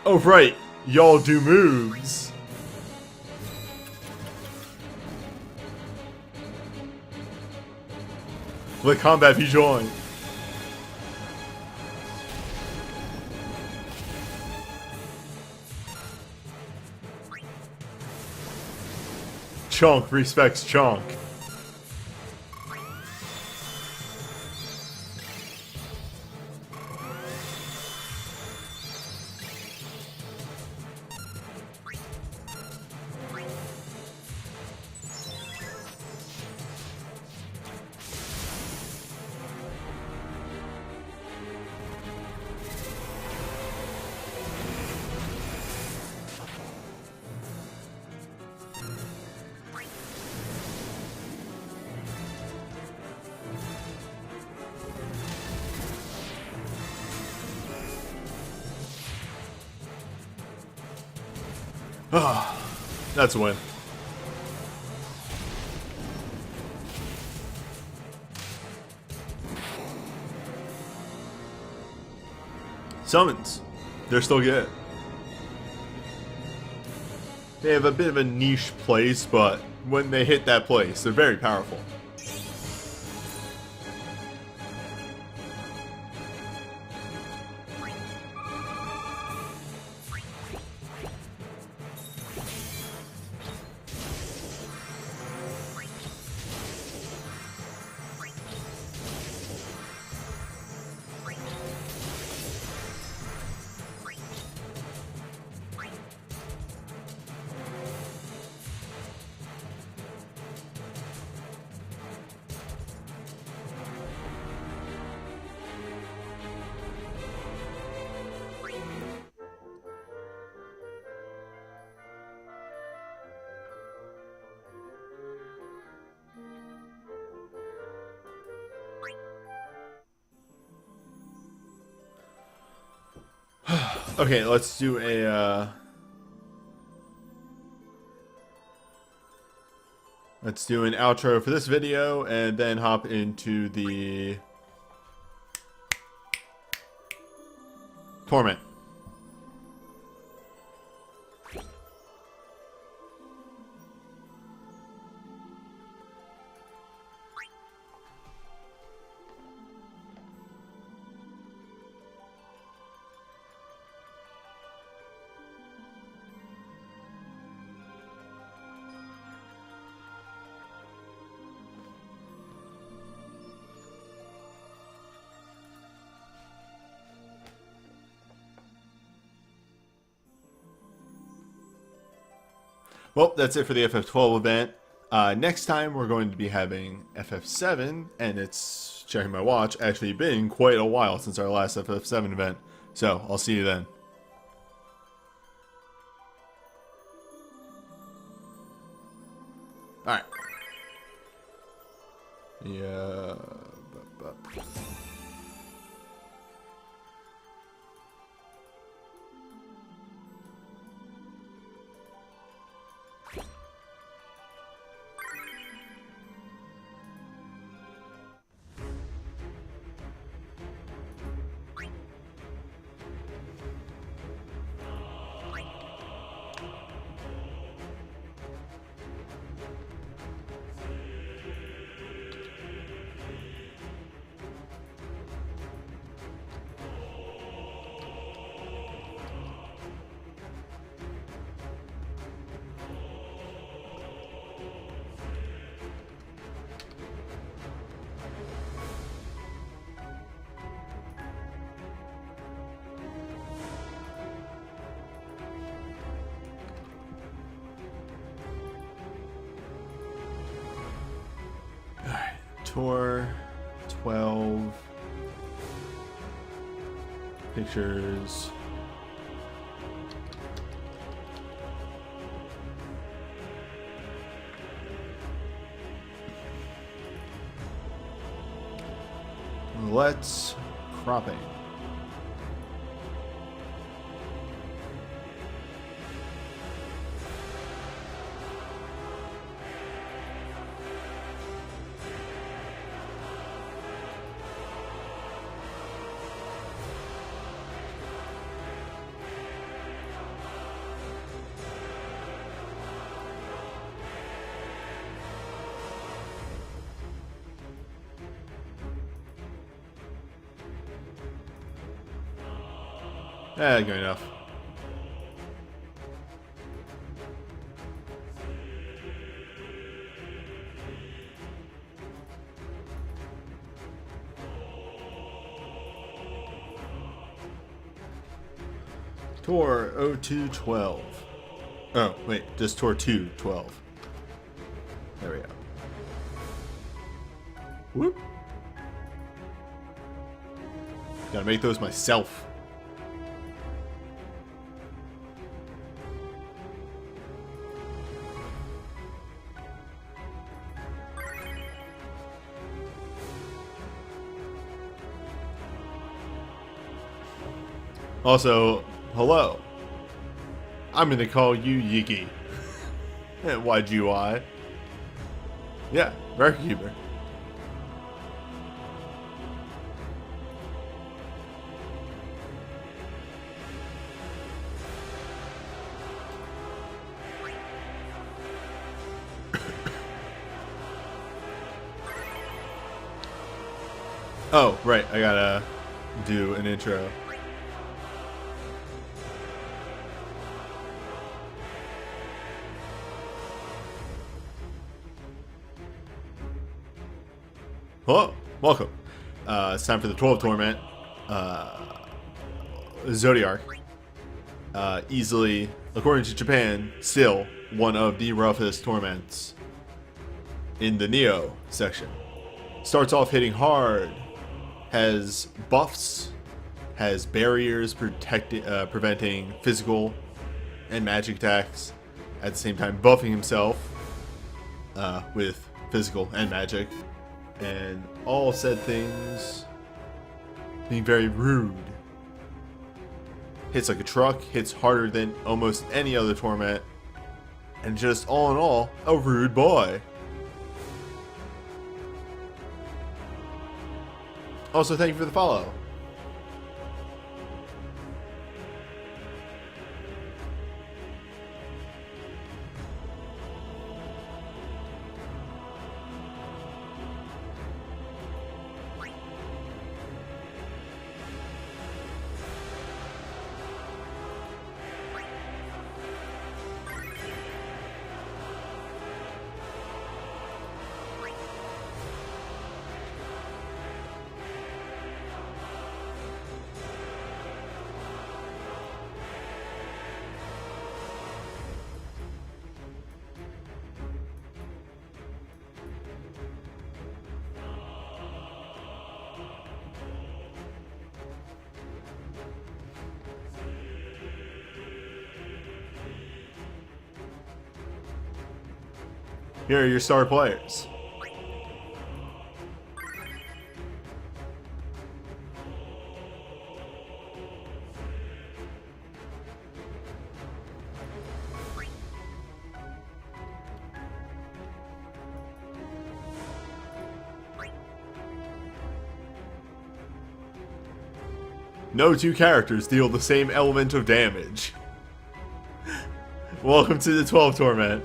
Oh right, y'all do moves. Let combat be joined. Chunk respects Chunk. That's a win. Summons. They're still good. They have a bit of a niche place, but when they hit that place, they're very powerful. Okay, let's do a let's do an outro for this video and then hop into the Torment. Well, that's it for the FF12 event. Next time we're going to be having FF7, and it's, checking my watch, actually been quite a while since our last FF7 event. So, I'll see you then. Alright. Yeah. Tour 12 pictures. Let's cropping. Good enough. Tour 0212. Oh, wait, just Tour 212. There we go. Whoop. Gotta make those myself. Also, hello. I'm gonna call you Yiki. YGY. Yeah, record keeper. Oh, right, I gotta do an intro. Hello, welcome. It's time for the 12 Torment. Zodiac. Easily, according to Japan, still one of the roughest torments in the Neo section. Starts off hitting hard, has buffs, has barriers preventing physical and magic attacks, at the same time buffing himself with physical and magic. And all said things being very rude. Hits like a truck, hits harder than almost any other torment, and just all in all, a rude boy. Also, thank you for the follow. Here are your star players. No two characters deal the same element of damage. Welcome to the 12 Torment.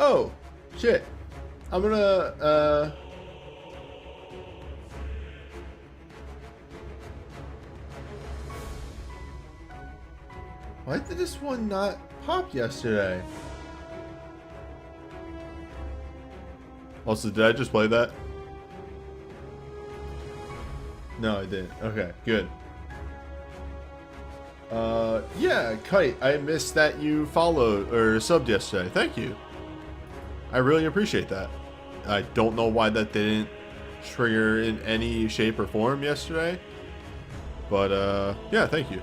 Oh, shit. I'm gonna, why did this one not pop yesterday? Also, did I just play that? No, I didn't. Okay, good. Yeah, Kite, I missed that you followed or subbed yesterday. Thank you. I really appreciate that. I don't know why that didn't trigger in any shape or form yesterday. But, yeah, thank you.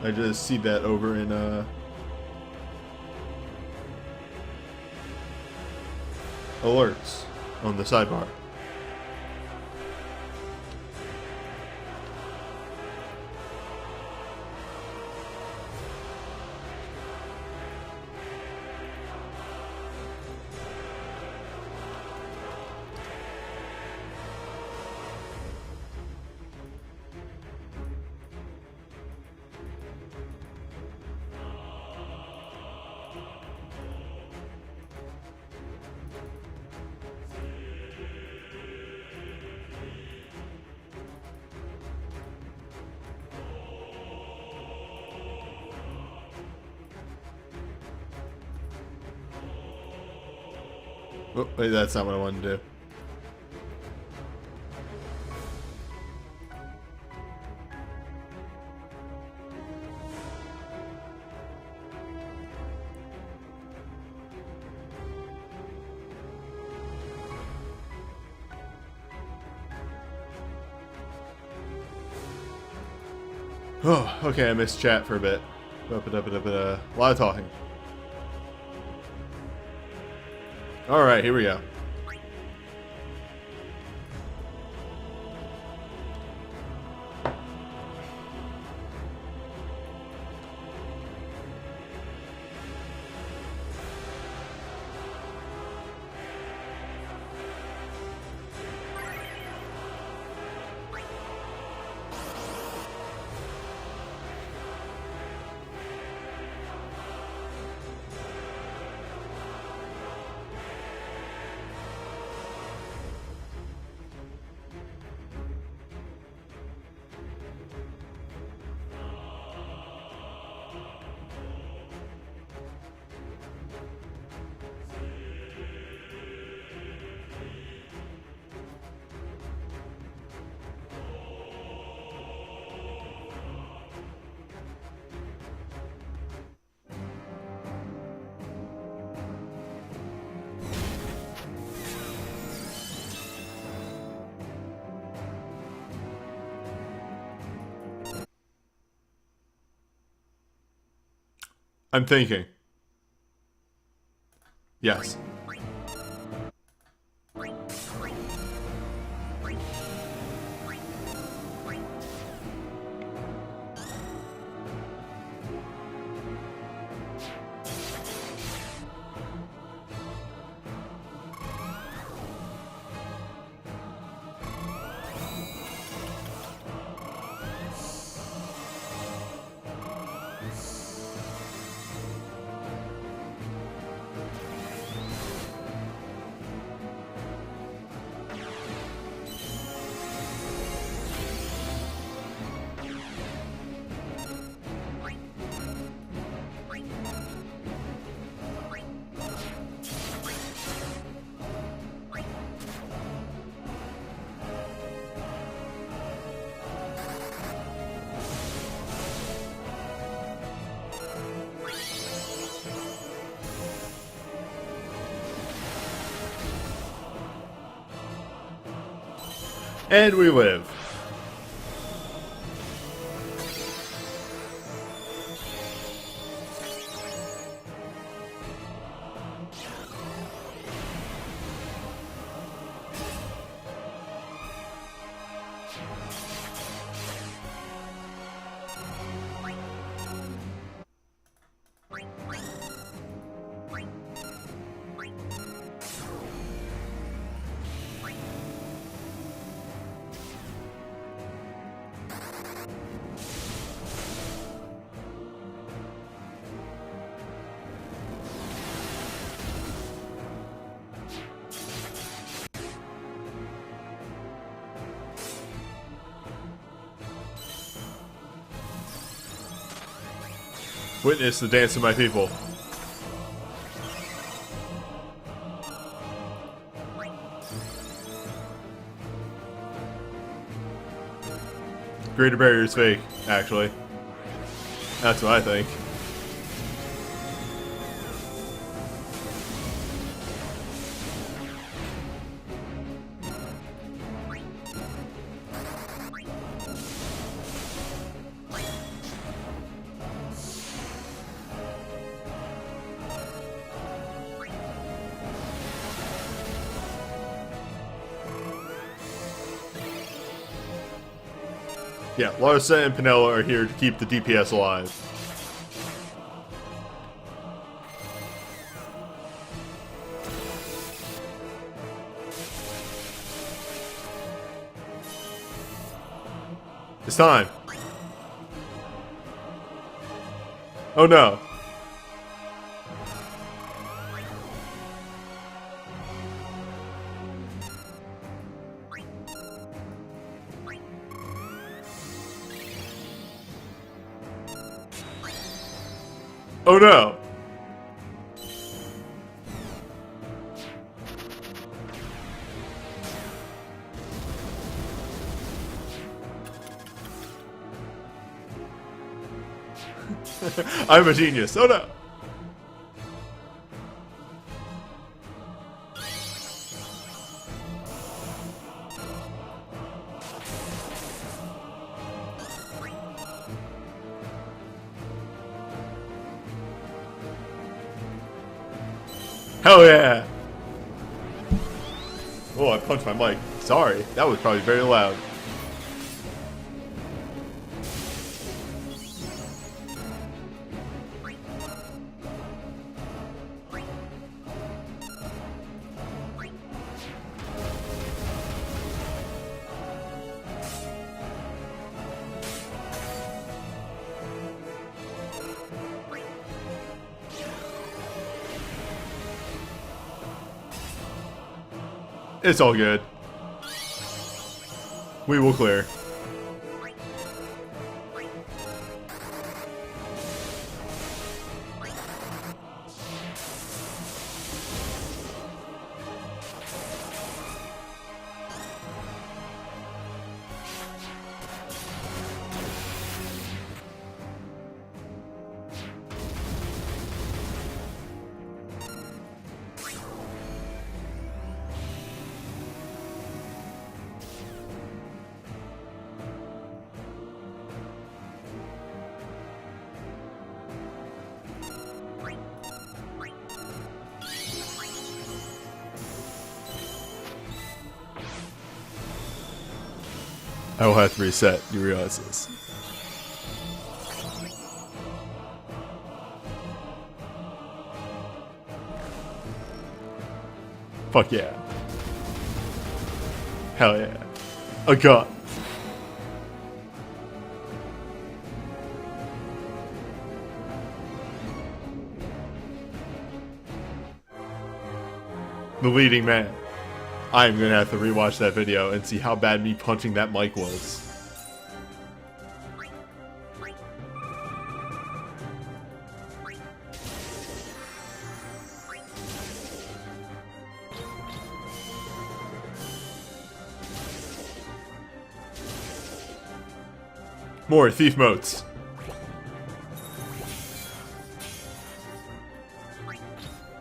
I just see that over in, alerts on the sidebar. Oh, wait, that's not what I wanted to do. Oh, okay, I missed chat for a bit. A lot of talking. Alright, here we go. I'm thinking. Yes. And we live. Witness the dance of my people. Greater Barrier is fake, actually. That's what I think. Yeah, Larsa and Pinella are here to keep the DPS alive. It's time. Oh no. Oh no! I'm a genius. Oh no! Hell yeah! Oh, I punched my mic. Sorry, that was probably very loud. It's all good. We will clear. I will have to reset. You realize this. Fuck yeah. Hell yeah. A gun. The leading man. I'm gonna have to rewatch that video and see how bad me punching that mic was. More thief motes.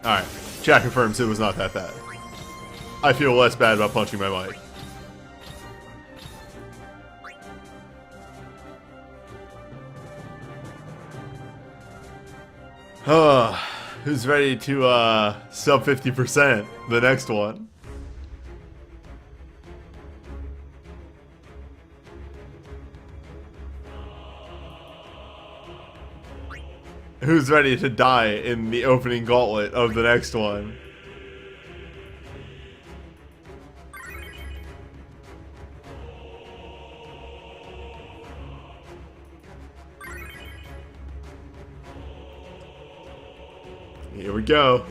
Alright, chat confirms it was not that bad. I feel less bad about punching my mic. Who's ready to sub 50%? The next one. Who's ready to die in the opening gauntlet of the next one? Here we go.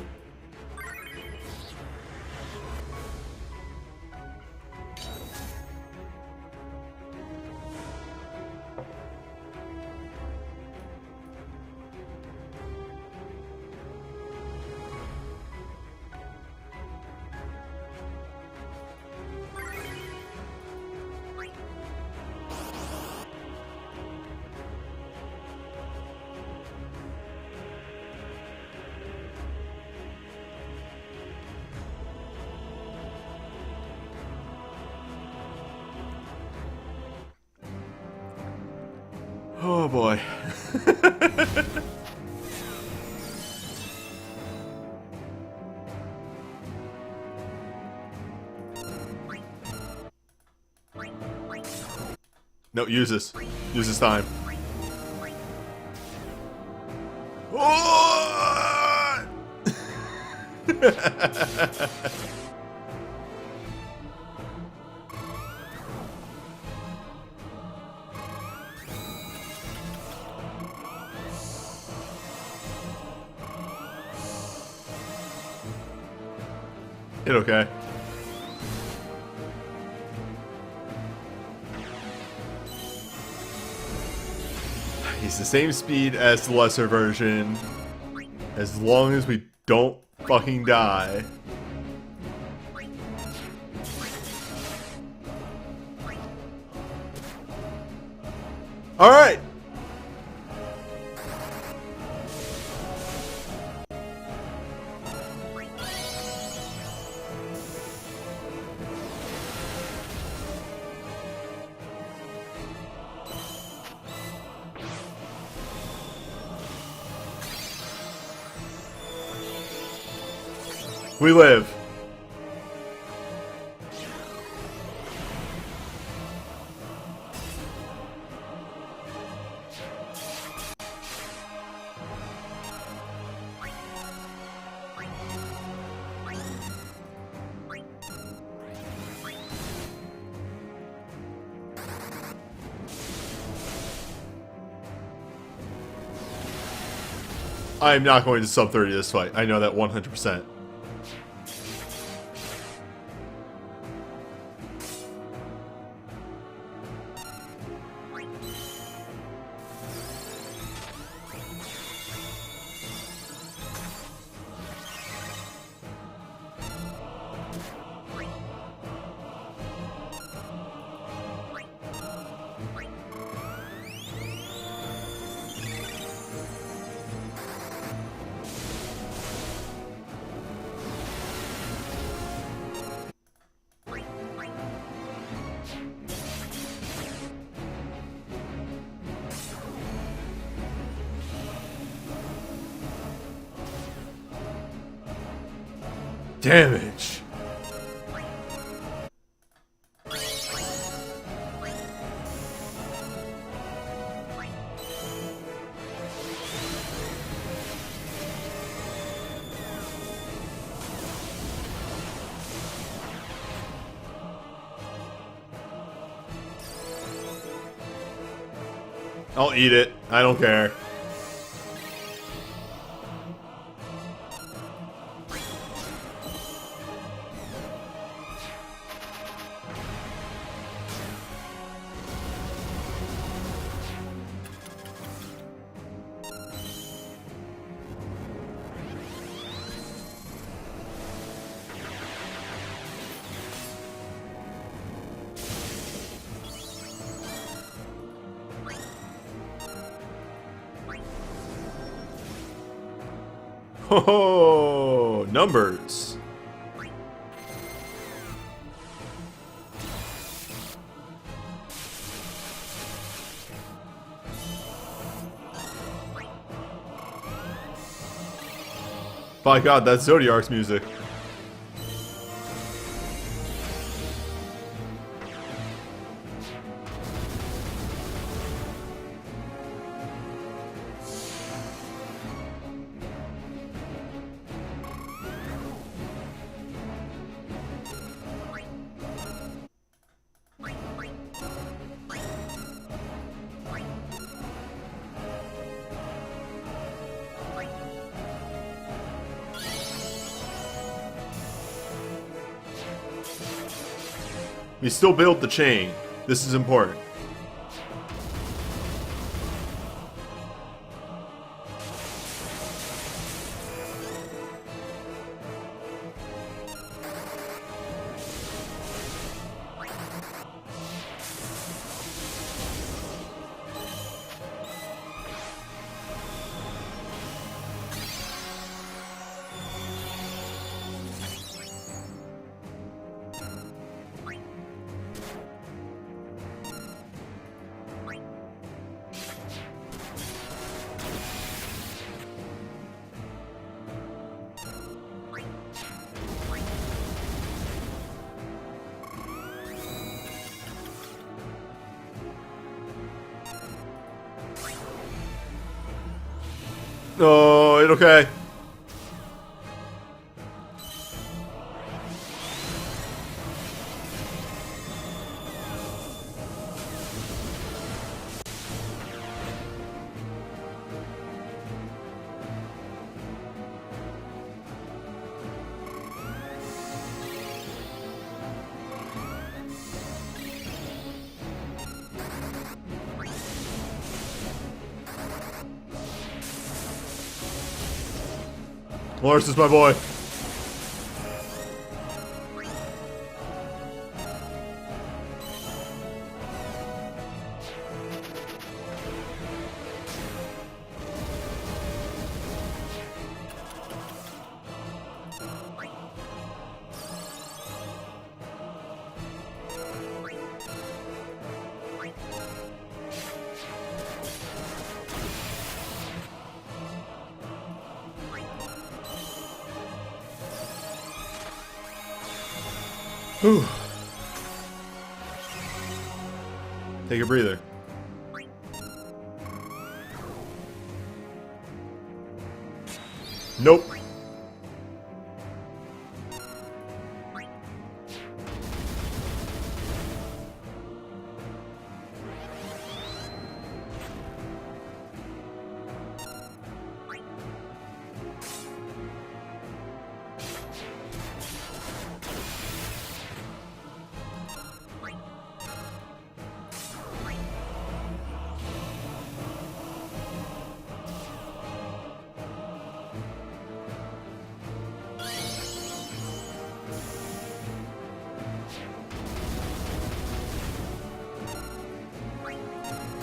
Oh boy. No, use this. Use this time. Oh! Hit okay. He's the same speed as the lesser version. As long as we don't fucking die. Alright! We live. I am not going to sub 30 this fight. I know that 100%. Damage. I'll eat it. I don't care. Oh, numbers. By God, that's Zodiark's music. We still build the chain. This is important. Oh, it okay. Lars is my boy. Whew. Take a breather. Nope.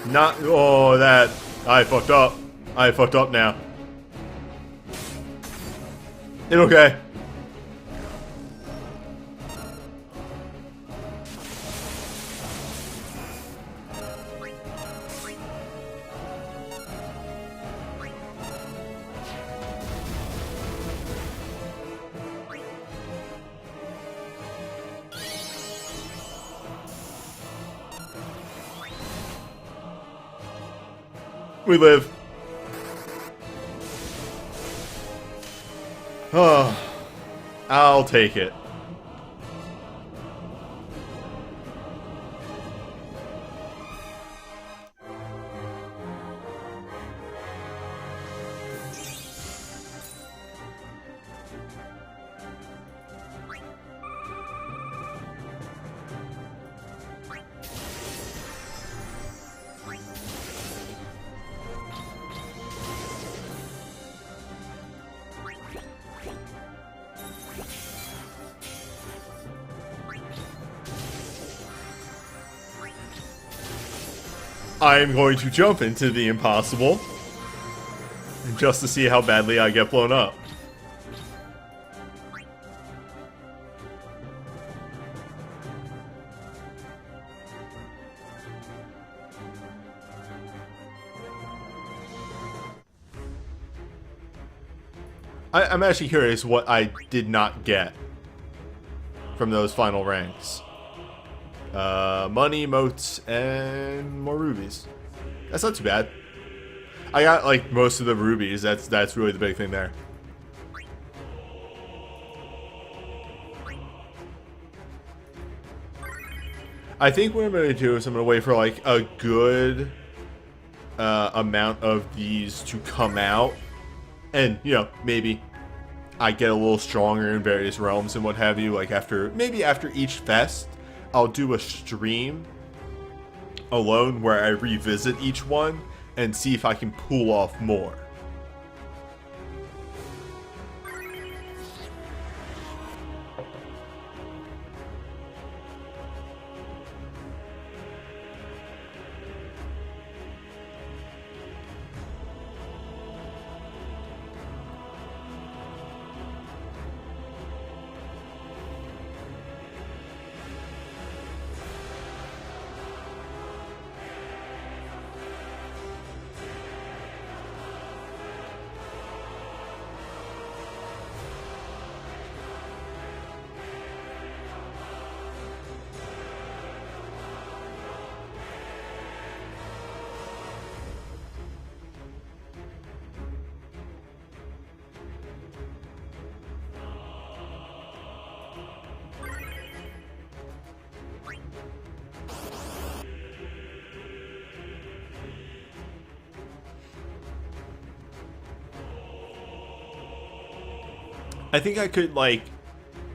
Not. Oh, that. I fucked up. I fucked up now. It okay. We live. Oh, I'll take it. I am going to jump into the impossible just to see how badly I get blown up. I'm actually curious what I did not get from those final ranks. Money, motes, and more rubies. That's not too bad. I got like most of the rubies. That's really the big thing there. I think what I'm going to do is I'm going to wait for like a good amount of these to come out, and you know, maybe I get a little stronger in various realms and what have you. Like maybe after each fest, I'll do a stream alone where I revisit each one and see if I can pull off more. I think I could, like,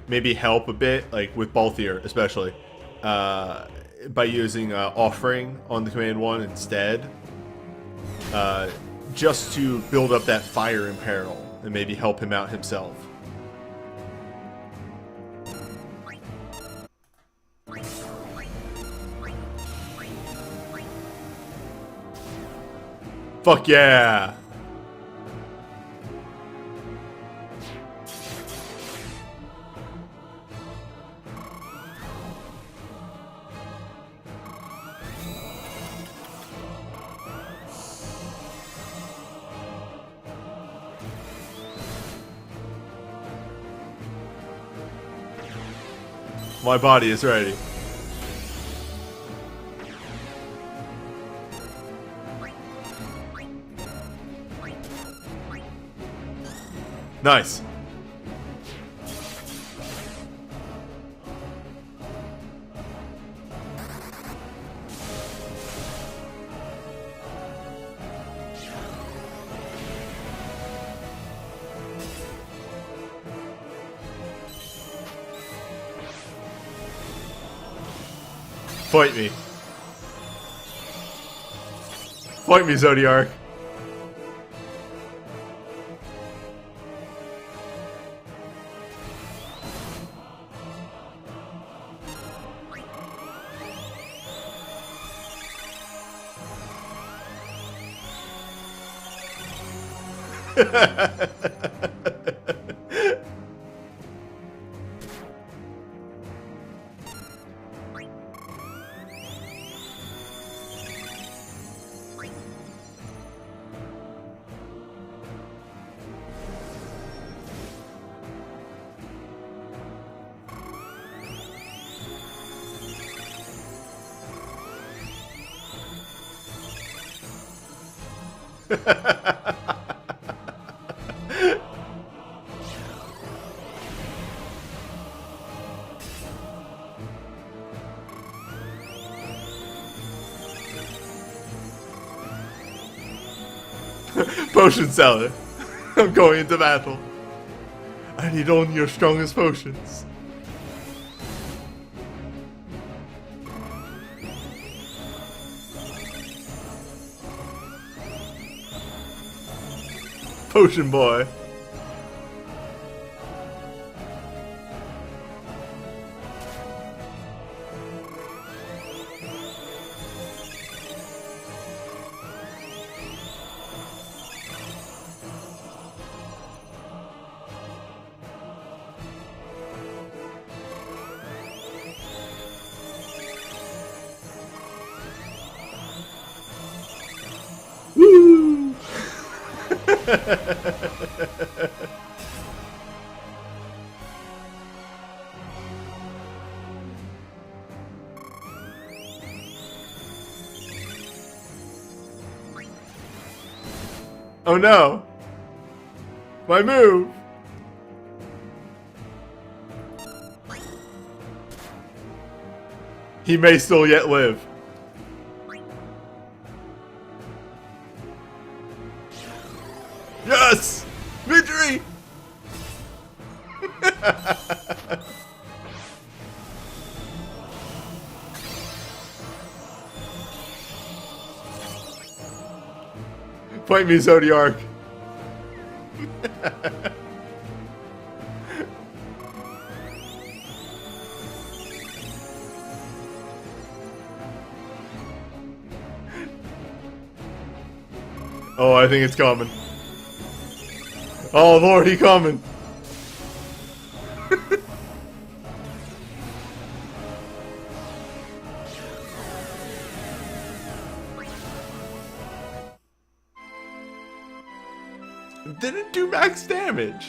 maybe help a bit, like, with Balthier, especially, by using Offering on the Command 1 instead, just to build up that Fire in Peril, and maybe help him out himself. Fuck yeah! My body is ready. Nice. Fight me. Fight me, Zodiark. Potion seller. I'm going into battle. I need only your strongest potions. Potion boy. Woo! Oh no! My move! He may still yet live. Yes! Victory! Fight me, Zodiark. Oh, I think it's coming. Oh Lord, he coming. Didn't do max damage.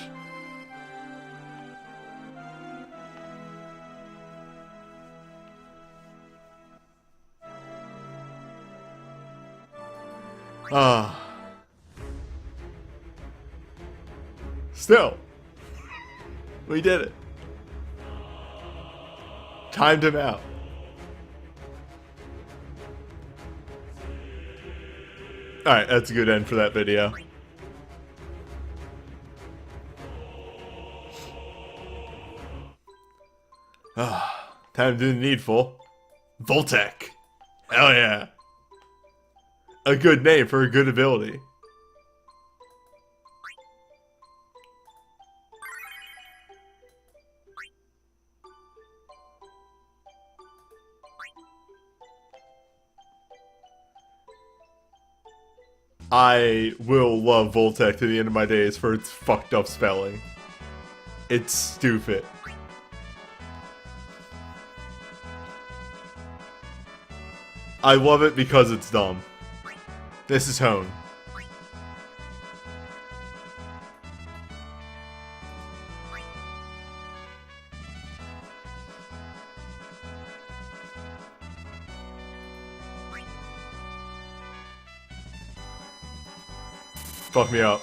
Ah. Still, we did it. Timed him out. Alright, that's a good end for that video. Time to do the needful. Voltec. Hell yeah. A good name for a good ability. I will love Voltec to the end of my days for its fucked up spelling. It's stupid. I love it because it's dumb. This is Hone. Fuck me up.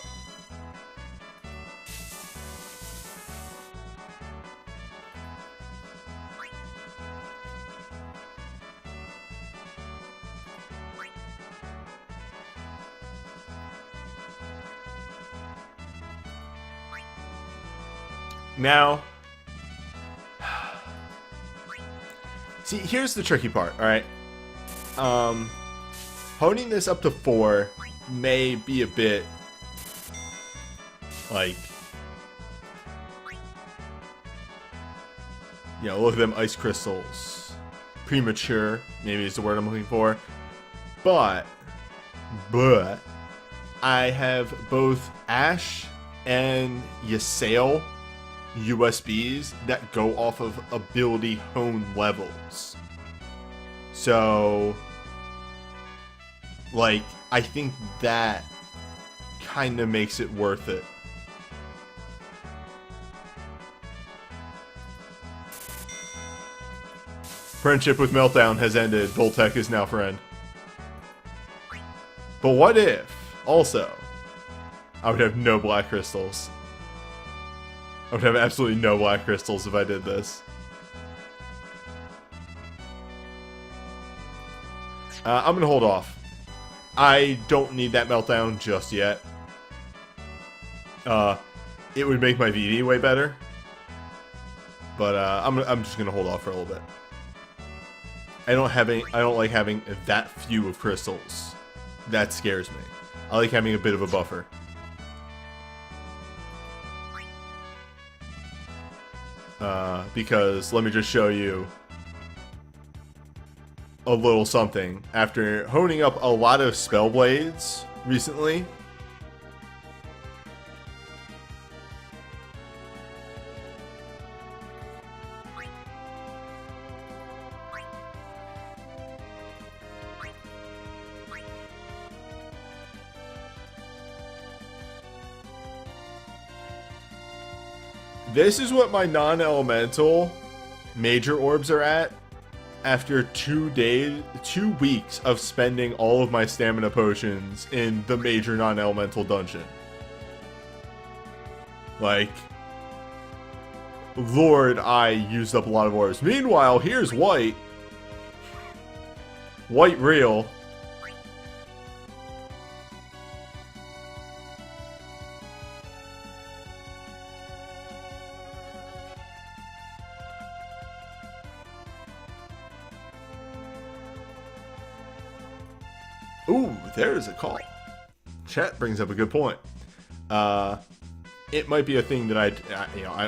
Now, see, here's the tricky part, alright? Honing this up to 4 may be a bit, like, you know, look at them ice crystals. Premature, maybe is the word I'm looking for. But, I have both Ash and Ysayle USBs that go off of ability hone levels. So, like, I think that kind of makes it worth it. Friendship with Meltdown has ended. Voltec is now friend. But what if, also, I would have no black crystals? I would have absolutely no black crystals if I did this. I'm gonna hold off. I don't need that Meltdown just yet. It would make my VD way better. But I'm just gonna hold off for a little bit. I don't like having that few of crystals. That scares me. I like having a bit of a buffer. Because let me just show you a little something. After honing up a lot of spell blades recently, this is what my non-elemental major orbs are at after 2 weeks of spending all of my stamina potions in the major non-elemental dungeon. Like, Lord, I used up a lot of orbs. Meanwhile, here's White. White real. Ooh, there's a call. Chat brings up a good point. It might be a thing that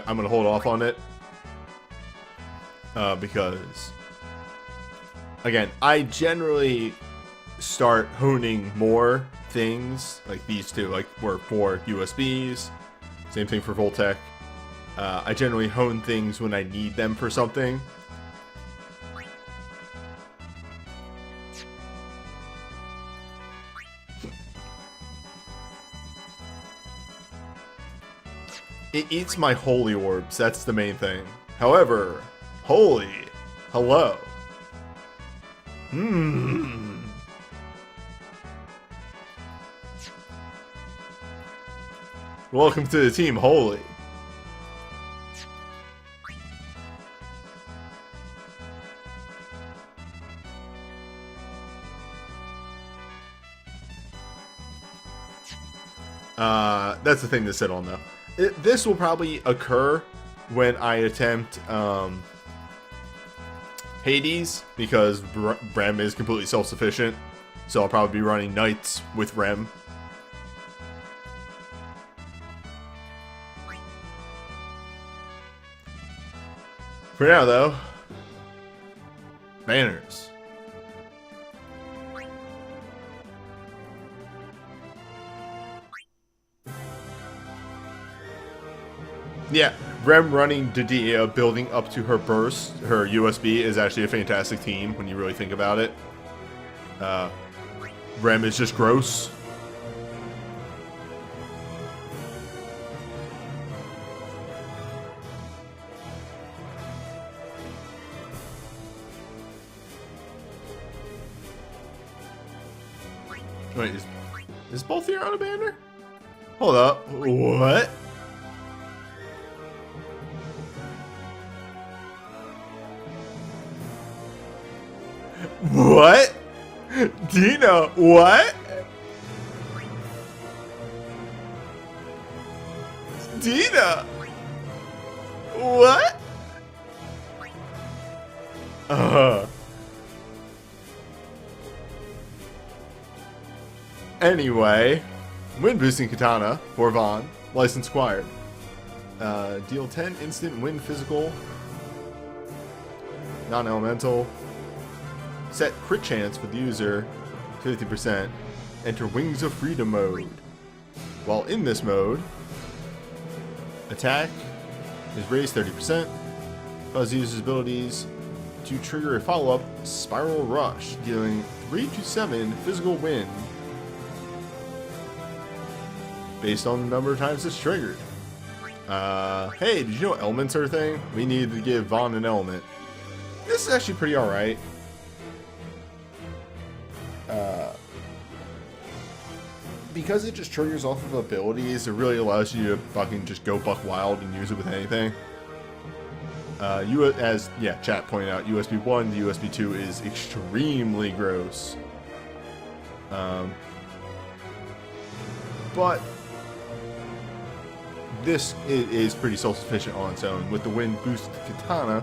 I'm gonna hold off on it because, again, I generally start honing more things like these two, like we're 4 USBs. Same thing for Voltec. I generally hone things when I need them for something. It eats my holy orbs, that's the main thing. However, holy, hello. Welcome to the team, holy. That's the thing to sit on though. This will probably occur when I attempt Hades, because Rem is completely self-sufficient. So I'll probably be running Knights with Rem. For now, though, banners. Yeah, Rem running Didia building up to her burst, her USB, is actually a fantastic team when you really think about it. Rem is just gross. Wait, is both here on a banner? Hold up. What? What? Dina, what? Dina! What? Anyway, wind boosting katana for Vaughn, licensed acquired. Deal 10 instant wind physical, non-elemental. Set crit chance for the user 50%. Enter Wings of Freedom mode. While in this mode, attack is raised 30%. Cause the user's abilities to trigger a follow-up Spiral Rush, dealing 3 to 7 physical wind based on the number of times it's triggered. Hey, did you know elements are a thing? We needed to give Vaughn an element. This is actually pretty alright. Because it just triggers off of abilities, it really allows you to fucking just go buck wild and use it with anything. As chat pointed out, USB 1 to USB 2 is extremely gross. But this is pretty self-sufficient on its own. With the Wind Boost Katana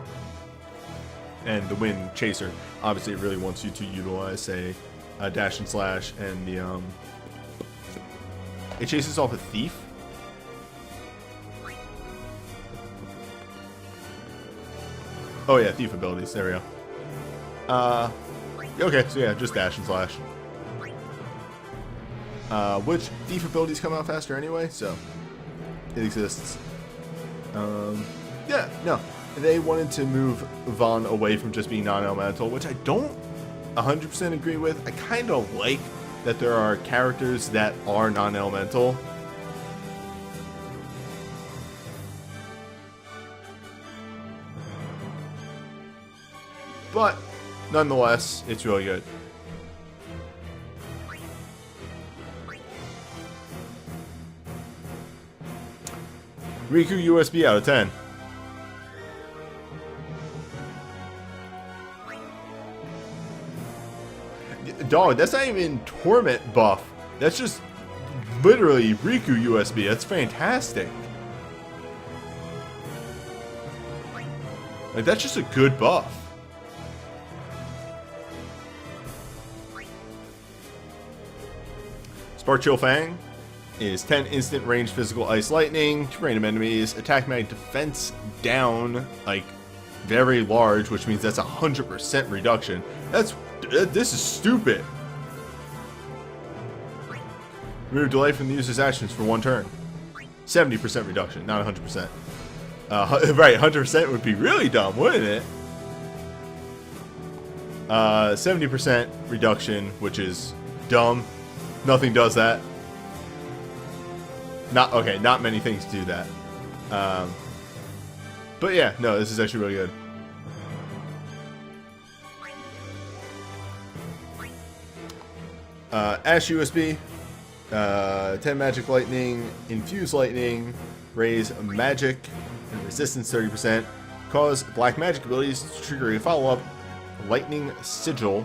and the Wind Chaser, obviously it really wants you to utilize, say, a dash and slash, and the it chases off a thief. Oh yeah, thief abilities. There we go. Okay, so yeah, just dash and slash. Which thief abilities come out faster anyway, so it exists. Yeah, no, they wanted to move Vaughn away from just being non-elemental, which I don't 100% agree with. I kind of like that there are characters that are non-elemental. But nonetheless, it's really good. Riku USB out of 10. Dog, that's not even Torment buff. That's just literally Riku USB. That's fantastic. Like, that's just a good buff. Spark Chill Fang is 10 instant range physical ice lightning to random enemies. Attack mag defense down, like, very large, which means that's 100% reduction. This is stupid. Remove delay from the user's actions for 1 turn. 70% reduction, not 100%. Right, 100% would be really dumb, wouldn't it? 70% reduction, which is dumb. Nothing does that. Not many things do that. But yeah, no, this is actually really good. Ash USB, 10 magic lightning, infuse lightning, raise magic and resistance 30%, cause black magic abilities to trigger a follow-up lightning sigil,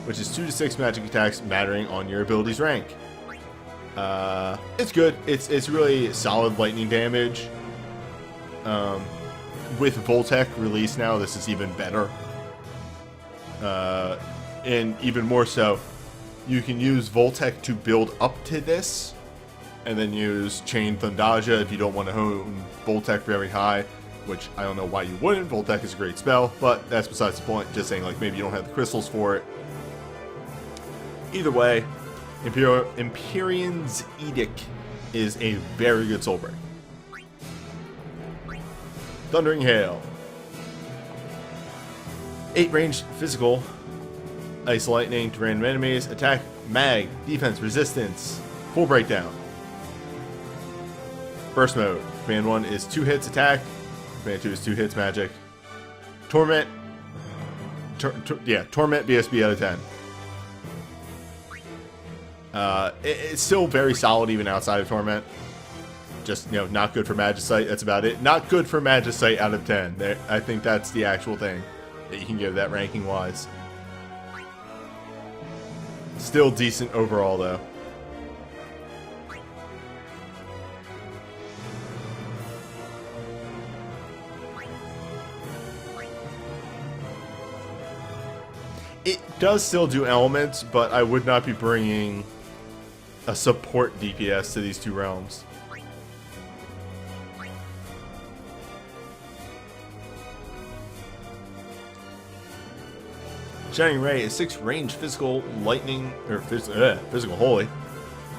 which is 2 to 6 magic attacks mattering on your ability's rank. It's good. It's really solid lightning damage. With Voltec release now, this is even better. And even more so, you can use Voltec to build up to this, and then use Chain Thundaja if you don't want to hone Voltec very high, which I don't know why you wouldn't. Voltec is a great spell, but that's besides the point. Just saying, like, maybe you don't have the crystals for it. Either way, Empyrean's Edict is a very good soul break. Thundering Hail. 8 ranged physical. Ice Lightning to random enemies. Attack, mag, defense, resistance. Full breakdown. Burst mode. Command 1 is 2 hits attack. Command 2 is 2 hits magic. Torment. Torment BSB out of 10. It's still very solid even outside of Torment. Just, you know, not good for Magicite. That's about it. Not good for Magicite out of 10. I think that's the actual thing that you can give that ranking wise. Still decent overall though. It does still do elements, but I would not be bringing a support DPS to these two realms. Shining Ray is 6 range physical lightning, or physical holy,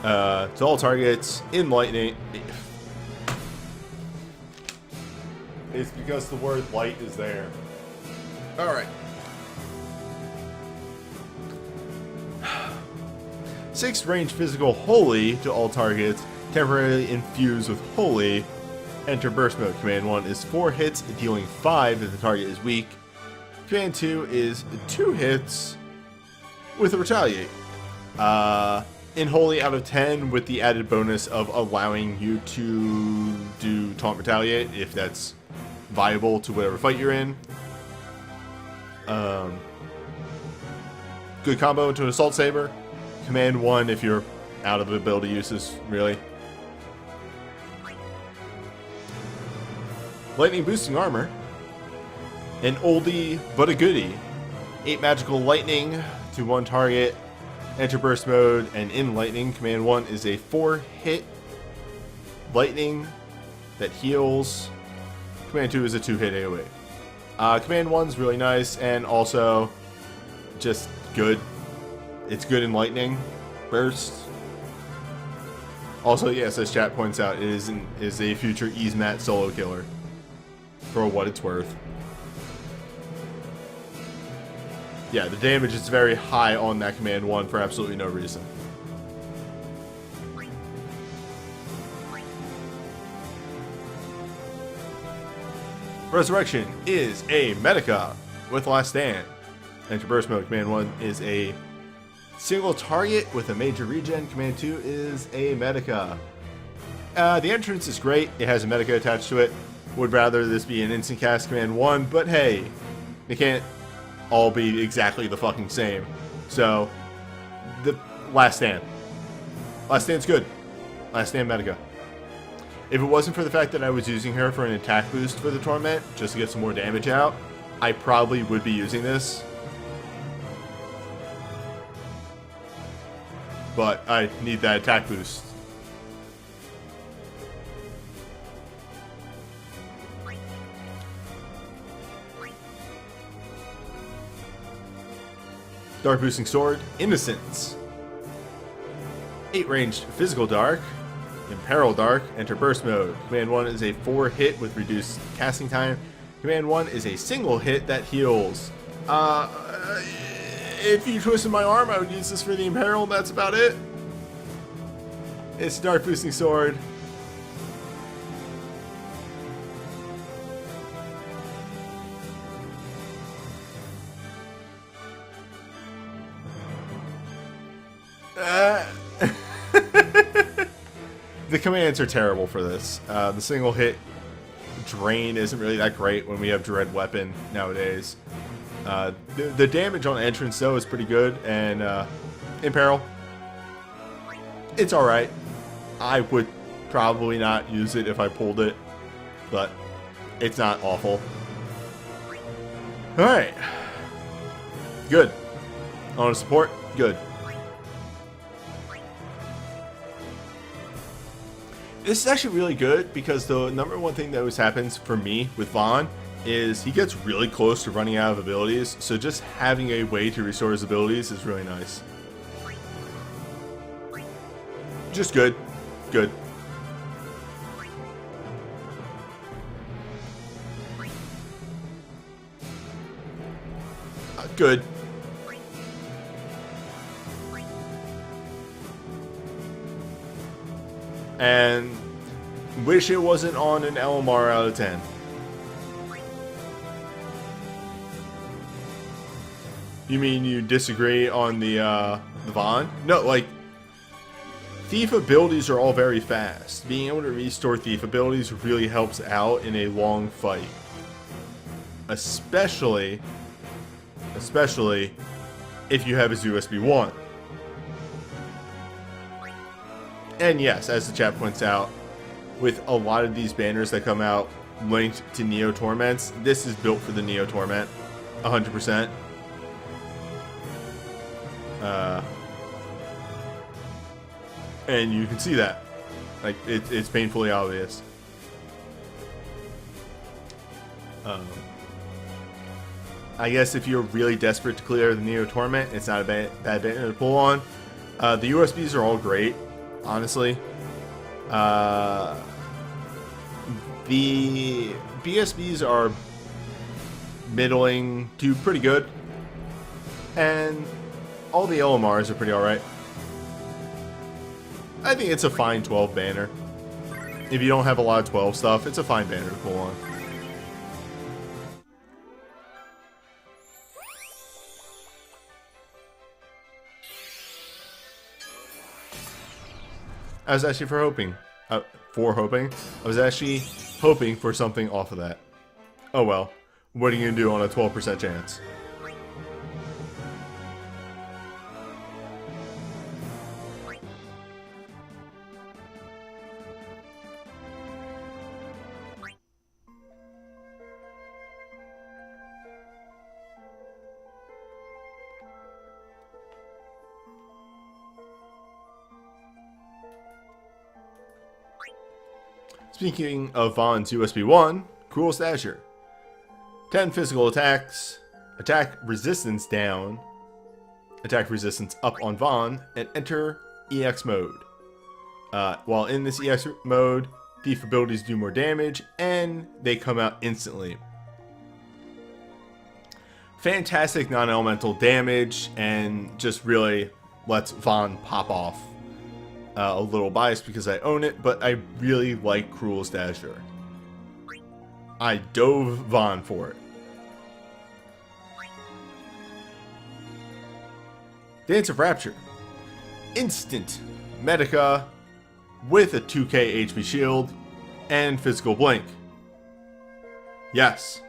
to all targets in lightning. It's because the word light is there. Alright. 6 range physical holy to all targets, temporarily infused with holy. Enter burst mode. Command 1 is 4 hits, dealing 5 if the target is weak. Command 2 is 2 hits with a retaliate. In holy out of 10 with the added bonus of allowing you to do taunt retaliate if that's viable to whatever fight you're in. Good combo into an assault saber. Command 1 if you're out of ability uses, really. Lightning boosting armor. An oldie but a goodie. 8 magical lightning to 1 target. Enter burst mode and in lightning. Command 1 is a 4-hit lightning that heals. Command 2 is a 2-hit AoE. Command 1's really nice and also just good. It's good in lightning burst. Also, yes, as chat points out, it is a future Easemat solo killer for what it's worth. Yeah, the damage is very high on that Command 1 for absolutely no reason. Resurrection is a Medica with Last Stand. Enter burst mode. Command 1 is a single target with a major regen. Command 2 is a Medica. The entrance is great. It has a Medica attached to it. Would rather this be an instant cast Command 1, but hey, they can't all be exactly the fucking same. So, the Last Stand. Last Stand's good. Last Stand Medica. If it wasn't for the fact that I was using her for an attack boost for the Torment, just to get some more damage out, I probably would be using this. But I need that attack boost. Dark boosting sword, Innocence. 8 ranged physical dark, Imperil dark, enter burst mode. Command 1 is a 4-hit with reduced casting time. Command 1 is a single hit that heals. If you twisted my arm, I would use this for the Imperil, that's about it. It's a dark boosting sword. The commands are terrible for this. The single hit drain isn't really that great when we have Dread Weapon nowadays. The damage on entrance though is pretty good, and Imperil, it's alright. I would probably not use it if I pulled it, but it's not awful. Alright. Good. On support, good. This is actually really good because the number one thing that always happens for me with Vaughn is he gets really close to running out of abilities, so just having a way to restore his abilities is really nice. Just good. Good. Good. And wish it wasn't on an LMR out of 10. You mean you disagree on the Vaughn? No, like, thief abilities are all very fast. Being able to restore thief abilities really helps out in a long fight. Especially if you have his USB 1. And yes, as the chat points out, with a lot of these banners that come out linked to Neo-Torments, this is built for the Neo-Torment, 100%. And you can see that. Like, it's painfully obvious. I guess if you're really desperate to clear the Neo-Torment, it's not a bad banner to pull on. The USBs are all great, honestly. The BSBs are middling to pretty good. And all the LMRs are pretty alright. I think it's a fine 12 banner. If you don't have a lot of 12 stuff, it's a fine banner to pull on. I was actually hoping. I was actually hoping for something off of that. Oh well. What are you going to do on a 12% chance? Speaking of Vaughn's USB 1, Cruel Stasher. 10 physical attacks, attack resistance down, attack resistance up on Vaughn, and enter EX mode. While in this EX mode, thief abilities do more damage, and they come out instantly. Fantastic non-elemental damage, and just really lets Vaughn pop off. A little biased because I own it, but I really like Cruel Stasher. I dove Vaughn for it. Dance of Rapture. Instant Medica with a 2k HP shield and physical blink. Yes.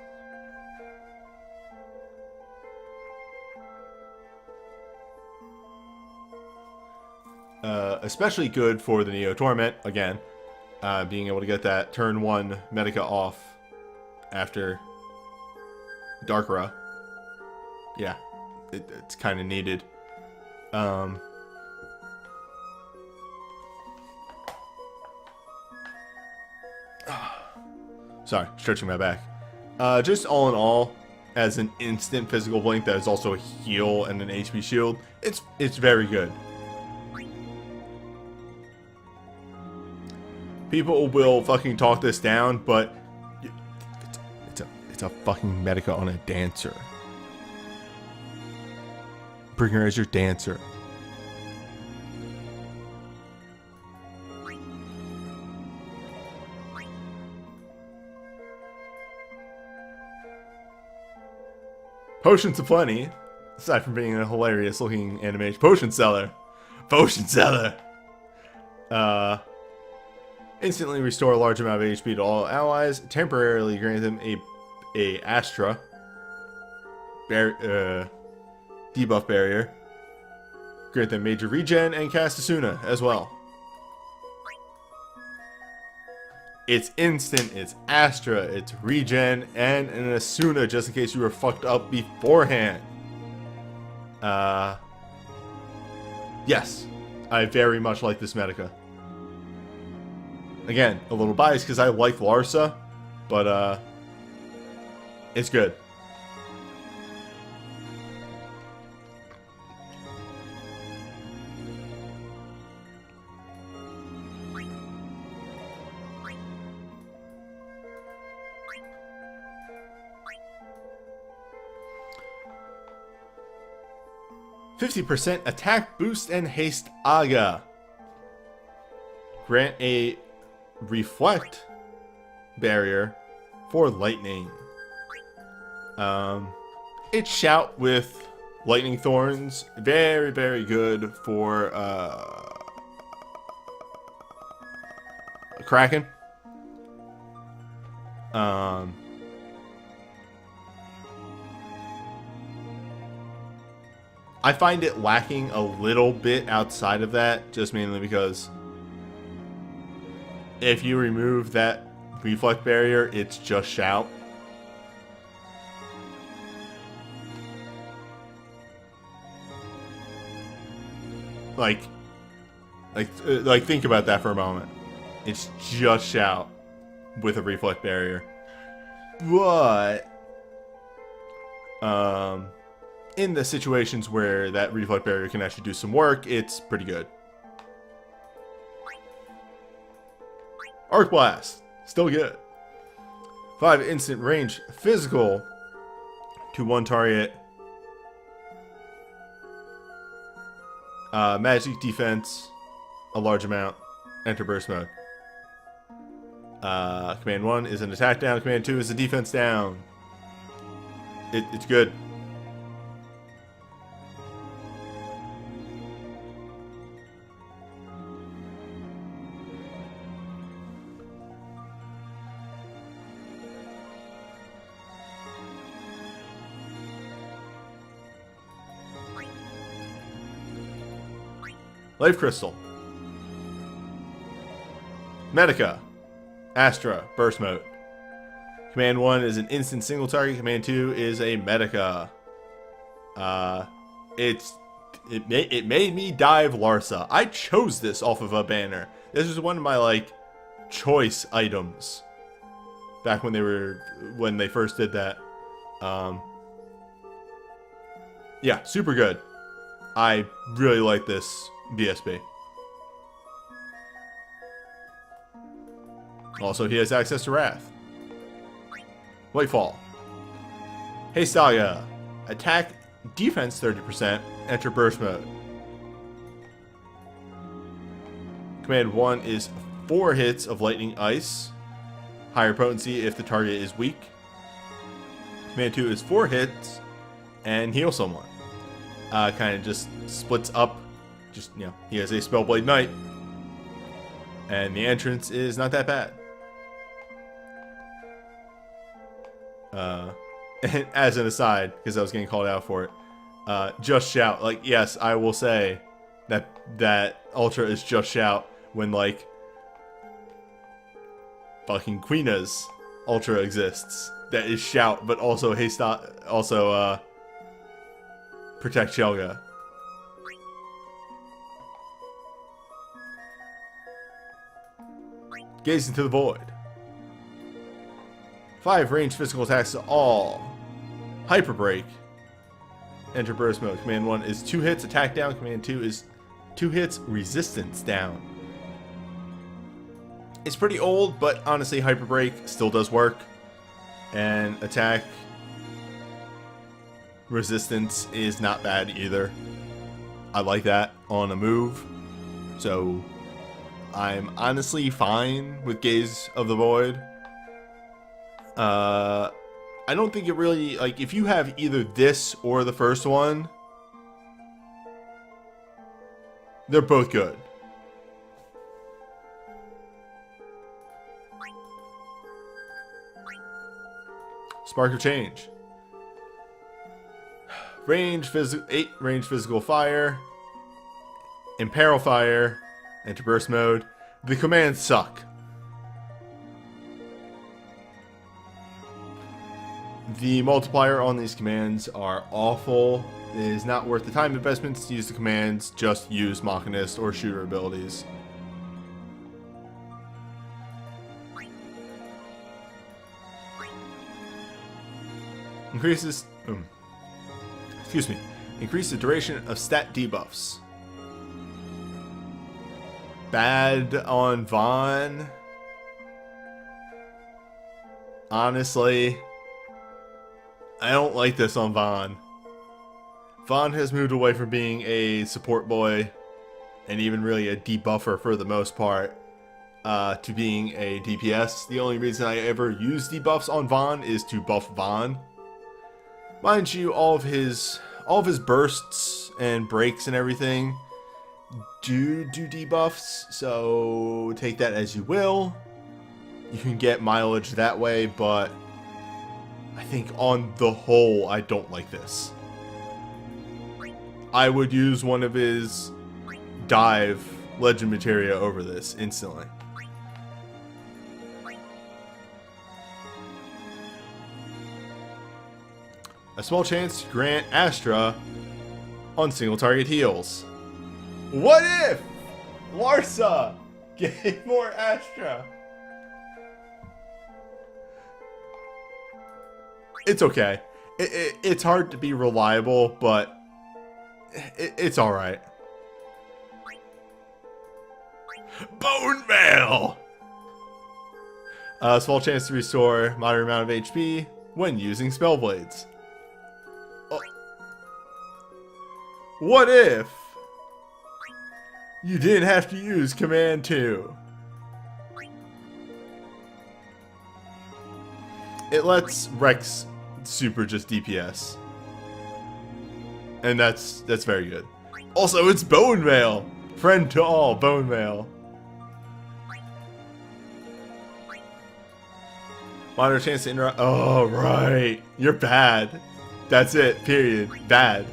Especially good for the Neo-Torment, again. Being able to get that turn 1 Medica off after Darkra. Yeah, it's kind of needed. Sorry, stretching my back. Just all in all, as an instant physical blink that is also a heal and an HP shield, it's very good. People will fucking talk this down, but it's a fucking Medica on a dancer. Bring her as your dancer. Potions aplenty, aside from being a hilarious looking animation. Potion seller. Potion seller. Instantly restore a large amount of HP to all allies. Temporarily grant them a Astra debuff barrier. Grant them major regen and cast Asuna as well. It's instant, it's Astra, it's regen, and an Asuna just in case you were fucked up beforehand. Yes, I very much like this Medica. Again, a little biased because I like Larsa, but it's good. %, attack boost and haste Aga. Grant a reflect barrier for lightning. It's shout with lightning thorns. Very, very good for Kraken. I find it lacking a little bit outside of that, just mainly because if you remove that reflect barrier, it's just shout. Like think about that for a moment. It's just shout with a reflect barrier. But in the situations where that reflect barrier can actually do some work, it's pretty good. Arc Blast, still good. 5 instant range physical to one target. Magic defense, a large amount. Enter burst mode. Command 1 is an attack down. Command 2 is a defense down. It's good. Life Crystal. Medica. Astra. Burst mode. Command 1 is an instant single target. Command 2 is a Medica. It made me dive Larsa. I chose this off of a banner. This was one of my choice items back when they first did that. Yeah, super good. I really like this BSB. Also, he has access to Wrath. Lightfall. Hey Saga. Attack defense 30%. Enter burst mode. Command 1 is 4 hits of lightning ice. Higher potency if the target is weak. Command 2 is 4 hits and heal someone. Kind of just splits up. Just, he has a Spellblade Knight. And the entrance is not that bad. And as an aside, because I was getting called out for it, just shout. Yes, I will say that Ultra is just shout when, fucking Queena's Ultra exists. That is shout, but also haste, protect Shelga. Gaze into the void. 5 ranged physical attacks to all. Hyper Break. Enter burst mode. Command 1 is 2 hits, attack down. Command 2 is 2 hits, resistance down. It's pretty old, but honestly, Hyper Break still does work. And attack resistance is not bad either. I like that on a move. So I'm honestly fine with Gaze of the Void. I don't think it really, if you have either this or the first one, they're both good. Spark of Change. 8 range physical fire. Imperil fire. Enter burst mode. The commands suck. The multiplier on these commands are awful. It is not worth the time investments to use the commands. Just use Machinist or Shooter abilities. Increases... excuse me. Increase the duration of stat debuffs. Bad on Vaughn. Honestly, I don't like this on Vaughn. Vaughn has moved away from being a support boy, and even really a debuffer for the most part, to being a DPS. The only reason I ever use debuffs on Vaughn is to buff Vaughn. Mind you, all of his bursts and breaks and everything do debuffs, so take that as you will. You can get mileage that way, but I think on the whole, I don't like this. I would use one of his dive legend materia over this instantly. A small chance to grant Astra on single target heals. What if Larsa gave more Astra? It's okay. It's hard to be reliable, but it's alright. Bone Mail! Small chance to restore moderate amount of HP when using spell blades. What if you didn't have to use Command 2? It lets Rex super just DPS. And that's very good. Also, it's Bone Mail! Friend to all, Bone Mail. Moderate chance to interrupt. Oh, right. You're bad. That's it, period. Bad.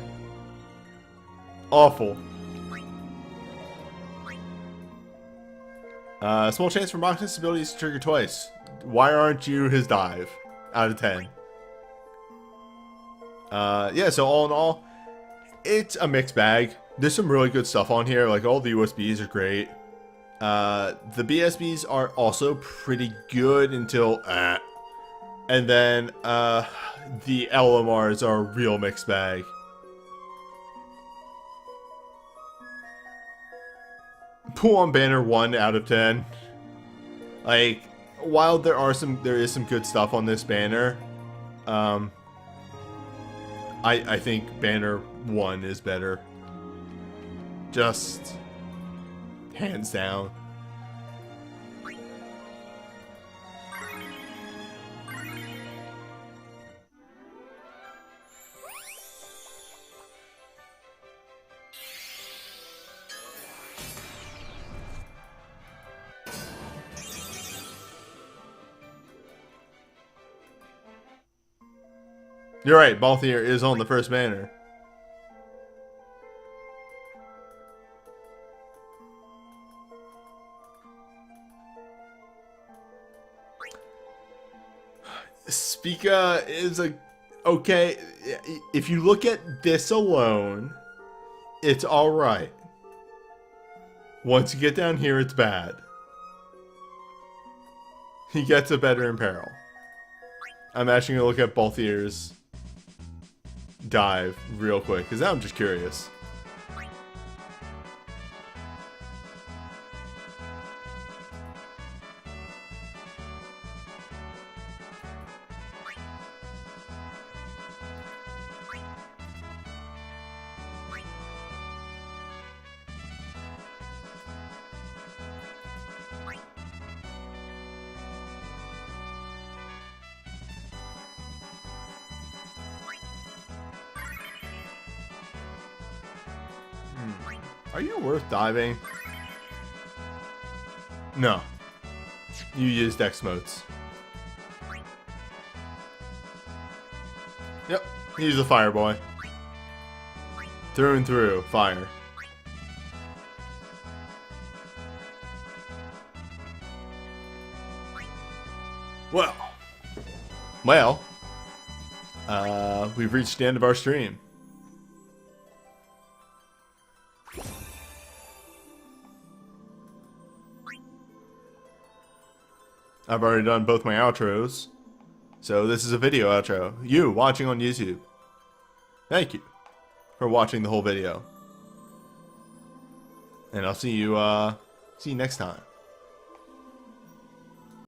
Awful. Small chance for Machinist abilities to trigger twice. Why aren't you his dive? Out of 10. Yeah, so all in all, it's a mixed bag. There's some really good stuff on here. Like, all the USBs are great. The BSBs are also pretty good until... And then, the LMRs are a real mixed bag. Pull on banner 1 out of 10. Like, while there is some good stuff on this banner, I think banner 1 is better. Just hands down. You're right, Balthier is on the first banner. Spica is okay. If you look at this alone, it's alright. Once you get down here, it's bad. He gets a better in peril. I'm actually going to look at Balthier's dive real quick, because now I'm just curious. Are you worth diving? No. You use Dex modes. Yep. He's a fire boy. Through and through. Fire. Well. we've reached the end of our stream. I've already done both my outros. So this is a video outro. You watching on YouTube, thank you for watching the whole video. And I'll see you next time.